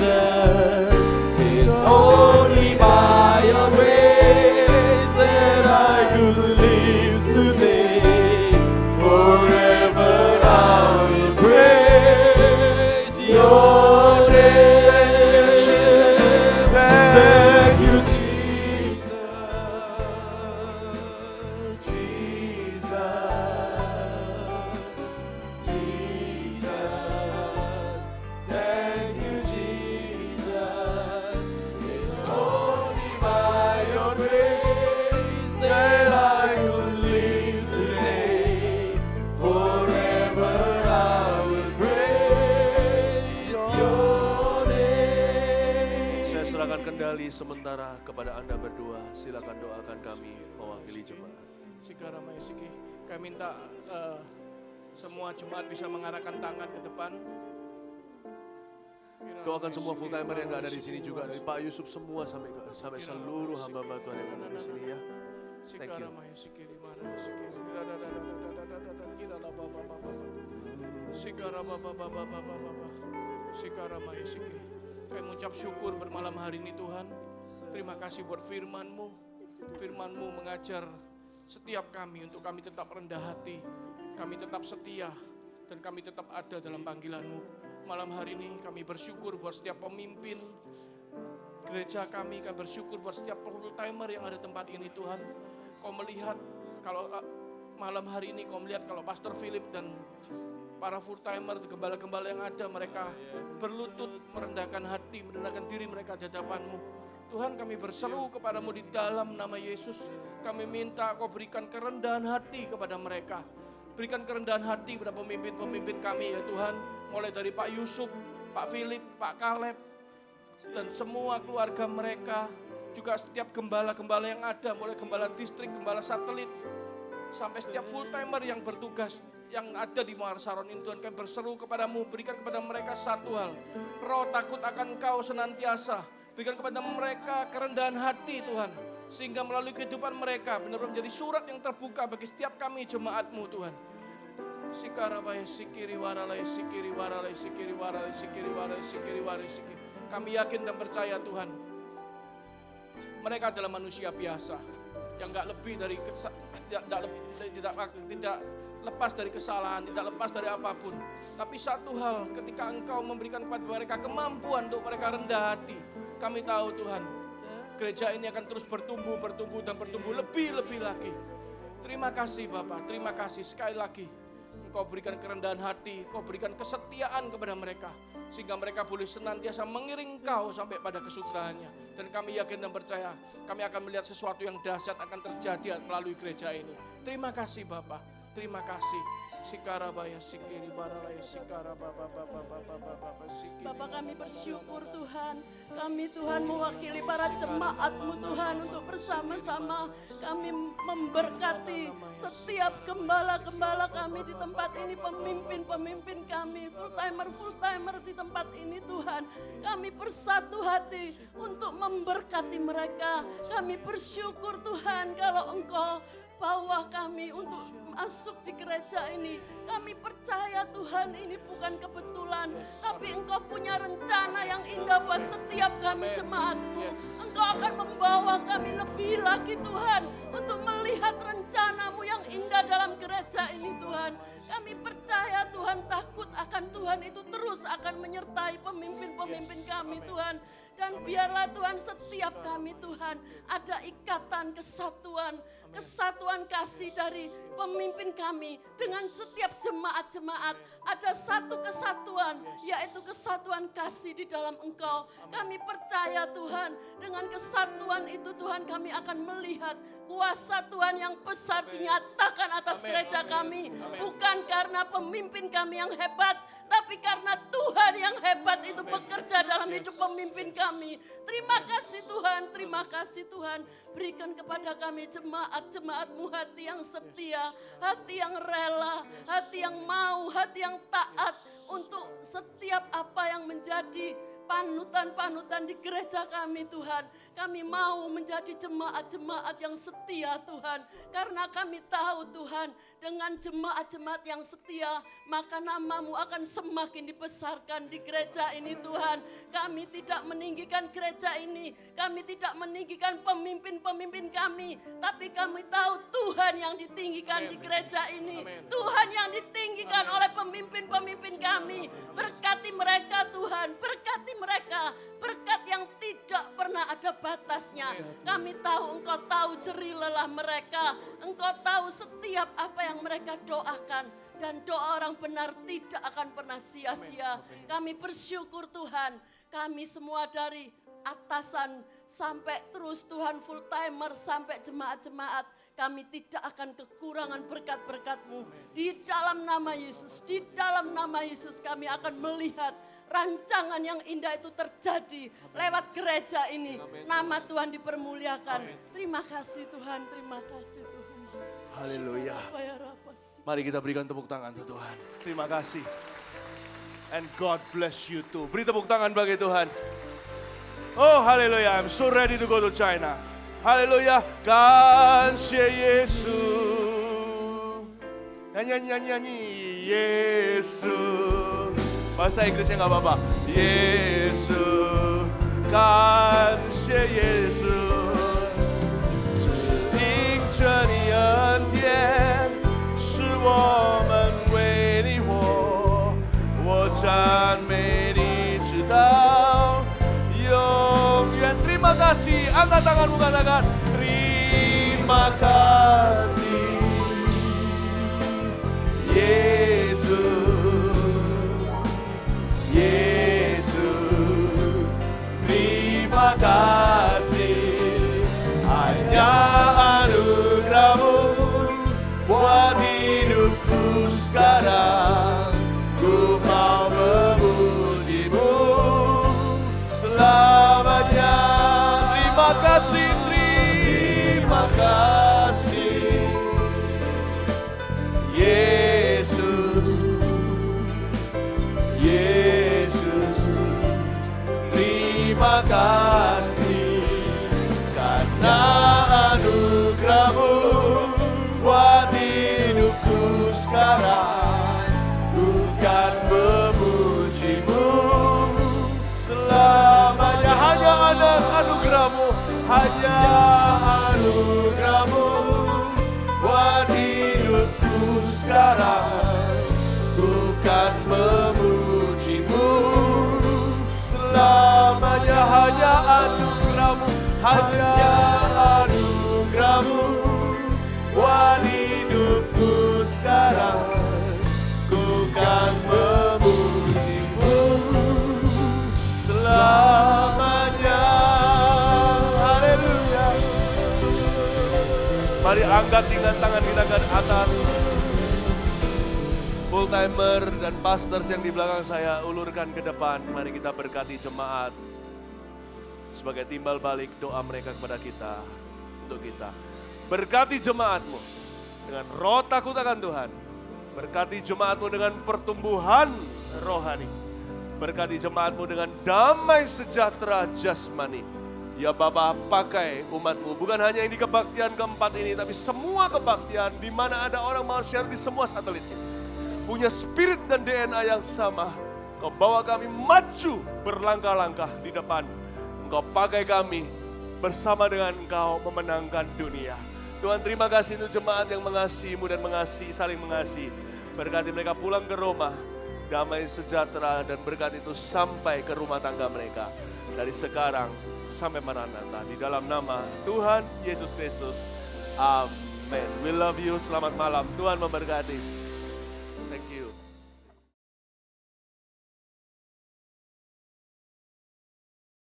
It's only by your grace that I could live today. Forever I will praise your name. Thank you, kendali sementara kepada Anda berdua. Silakan doakan kami mewakili jemaat. Kami minta semua jemaat bisa mengarahkan tangan ke depan. Doakan semua full timer yang ada di sini juga, dari Pak Yusuf semua sampai seluruh hamba-hamba Tuhan yang ada di sini ya. Thank you. Kami mengucap syukur bermalam hari ini Tuhan. Terima kasih buat firman-Mu. Firman-Mu mengajar setiap kami untuk kami tetap rendah hati, kami tetap setia, dan kami tetap ada dalam panggilan-Mu. Malam hari ini kami bersyukur buat setiap pemimpin gereja kami bersyukur buat setiap full timer yang ada di tempat ini Tuhan. Kau melihat kalau malam hari ini Kau melihat kalau Pastor Philip dan para full timer, gembala-gembala yang ada, mereka berlutut, merendahkan hati, merendahkan diri mereka di hadapan-Mu. Tuhan, kami berseru kepada-Mu di dalam nama Yesus. Kami minta Kau berikan kerendahan hati kepada mereka. Berikan kerendahan hati kepada pemimpin-pemimpin kami ya Tuhan. Mulai dari Pak Yusuf, Pak Philip, Pak Caleb, dan semua keluarga mereka. Juga setiap gembala-gembala yang ada, mulai gembala distrik, gembala satelit, sampai setiap full timer yang bertugas yang ada di Muara Saron ini Tuhan, kami berseru kepada-Mu, berikan kepada mereka satu hal, roh takut akan Kau senantiasa. Berikan kepada mereka kerendahan hati Tuhan, sehingga melalui kehidupan mereka benar-benar menjadi surat yang terbuka bagi setiap kami jemaat-Mu Tuhan. Kami yakin dan percaya Tuhan, mereka adalah manusia biasa, yang nggak lebih dari tidak lepas dari kesalahan, tidak lepas dari apapun. Tapi satu hal, ketika Engkau memberikan kepada mereka kemampuan untuk mereka rendah hati, kami tahu Tuhan, gereja ini akan terus bertumbuh dan bertumbuh lebih lagi. Terima kasih Bapak, terima kasih sekali lagi. Engkau berikan kerendahan hati, Engkau berikan kesetiaan kepada mereka, sehingga mereka boleh senantiasa mengiring Engkau sampai pada kesudahannya. Dan kami yakin dan percaya, kami akan melihat sesuatu yang dahsyat akan terjadi melalui gereja ini. Terima kasih Bapak, terima kasih. Sikarabaya sikiri baralaya sikara baba sikiri. Bapak, kami bersyukur Tuhan, kami Tuhan mewakili para jemaat-Mu Tuhan untuk bersama-sama kami memberkati setiap gembala-gembala kami di tempat ini, pemimpin-pemimpin kami, full-timer di tempat ini Tuhan. Kami bersatu hati untuk memberkati mereka. Kami bersyukur Tuhan kalau Engkau bawa kami untuk masuk di gereja ini. Kami percaya Tuhan ini bukan kebetulan, tapi Engkau punya rencana yang indah buat setiap kami jemaat-Mu. Engkau akan membawa kami lebih lagi Tuhan, untuk melihat rencana-Mu yang indah dalam gereja ini Tuhan. Kami percaya Tuhan, takut akan Tuhan itu terus akan menyertai pemimpin-pemimpin kami Tuhan. Dan biarlah Tuhan setiap kami Tuhan ada ikatan kesatuan kasih dari pemimpin kami dengan setiap jemaat-jemaat. Ada satu kesatuan, yaitu kesatuan kasih di dalam Engkau. Kami percaya Tuhan, dengan kesatuan itu Tuhan kami akan melihat kuasa Tuhan yang besar dinyatakan atas gereja kami. Bukan karena pemimpin kami yang hebat, tapi karena Tuhan yang hebat itu bekerja dalam hidup pemimpin kami. Terima kasih Tuhan, terima kasih Tuhan. Berikan kepada kami jemaat-jemaat-Mu hati yang setia, hati yang rela, hati yang mau, hati yang taat untuk setiap apa yang menjadi panutan-panutan di gereja kami Tuhan. Kami mau menjadi jemaat-jemaat yang setia Tuhan. Karena kami tahu Tuhan, dengan jemaat-jemaat yang setia, maka nama-Mu akan semakin dibesarkan di gereja ini Tuhan. Kami tidak meninggikan gereja ini, kami tidak meninggikan pemimpin-pemimpin kami, tapi kami tahu Tuhan yang ditinggikan di gereja ini. Tuhan yang ditinggikan oleh pemimpin-pemimpin kami. Berkati mereka Tuhan, berkati mereka, berkat yang tidak pernah ada batasnya. Kami tahu Engkau tahu jerih lelah mereka, Engkau tahu setiap apa yang mereka doakan, dan doa orang benar tidak akan pernah sia-sia. Kami bersyukur Tuhan, kami semua dari atasan sampai terus Tuhan full timer sampai jemaat-jemaat, kami tidak akan kekurangan berkat-berkat-Mu. Di dalam nama Yesus, di dalam nama Yesus kami akan melihat rancangan yang indah itu terjadi lewat gereja ini. Nama Tuhan dipermuliakan. Terima kasih Tuhan, terima kasih Tuhan. Haleluya. Mari kita berikan tepuk tangan untuk Tuhan. Terima kasih. And God bless you too. Beri tepuk tangan bagi Tuhan. Oh haleluya, I'm so ready to go to China. Haleluya. Kansia Yesus. Nyanyi Yesus. Bahasa Inggrisnya nggak apa-apa. Yesus, kansia Yesus， 指引着你恩典，是我们为你活，我赞美你直到永远。Terima kasih. Angkat tanganmu katakan terima kasih, Yesus, terima kasih, hanya anugerah-Mu buat hidupku sekarang. Ku mau memuji-Mu selamanya. Terima kasih, terima kasih, Yesus, terima kasih karena anugerah-Mu buat hidupku sekarang. Ku kan memuji-Mu selamanya. Hanya ada anugerah-Mu, hanya anugerah-Mu. anugerah-Mu buat hidupku sekarang. Ku kan memuji-Mu selamanya. Hanya anugerah-Mu, hanya anugerah-Mu buat hidupku sekarang. Ku kan memuji-Mu selamanya. Haleluya. Mari angkat tingkat tangan kita ke atas. Full timer dan pastors yang di belakang saya ulurkan ke depan. Mari kita berkati jemaat sebagai timbal balik doa mereka kepada kita, untuk kita. Berkati jemaat-Mu dengan roh takut akan Tuhan. Berkati jemaat-Mu dengan pertumbuhan rohani. Berkati jemaat-Mu dengan damai sejahtera jasmani. Ya Bapa, pakai umat-Mu, bukan hanya yang di kebaktian keempat ini, tapi semua kebaktian di mana ada orang mau share di semua satelit ini. Punya spirit dan DNA yang sama. Kau bawa kami maju berlangkah-langkah di depan. Engkau pakai kami bersama dengan Engkau memenangkan dunia. Tuhan, terima kasih untuk jemaat yang mengasihi-Mu dan mengasihi, saling mengasihi. Berkati mereka pulang ke rumah, damai sejahtera, dan berkat itu sampai ke rumah tangga mereka. Dari sekarang sampai Maranatha. Di dalam nama Tuhan Yesus Kristus. Amin. We love you. Selamat malam. Tuhan memberkati. Thank you.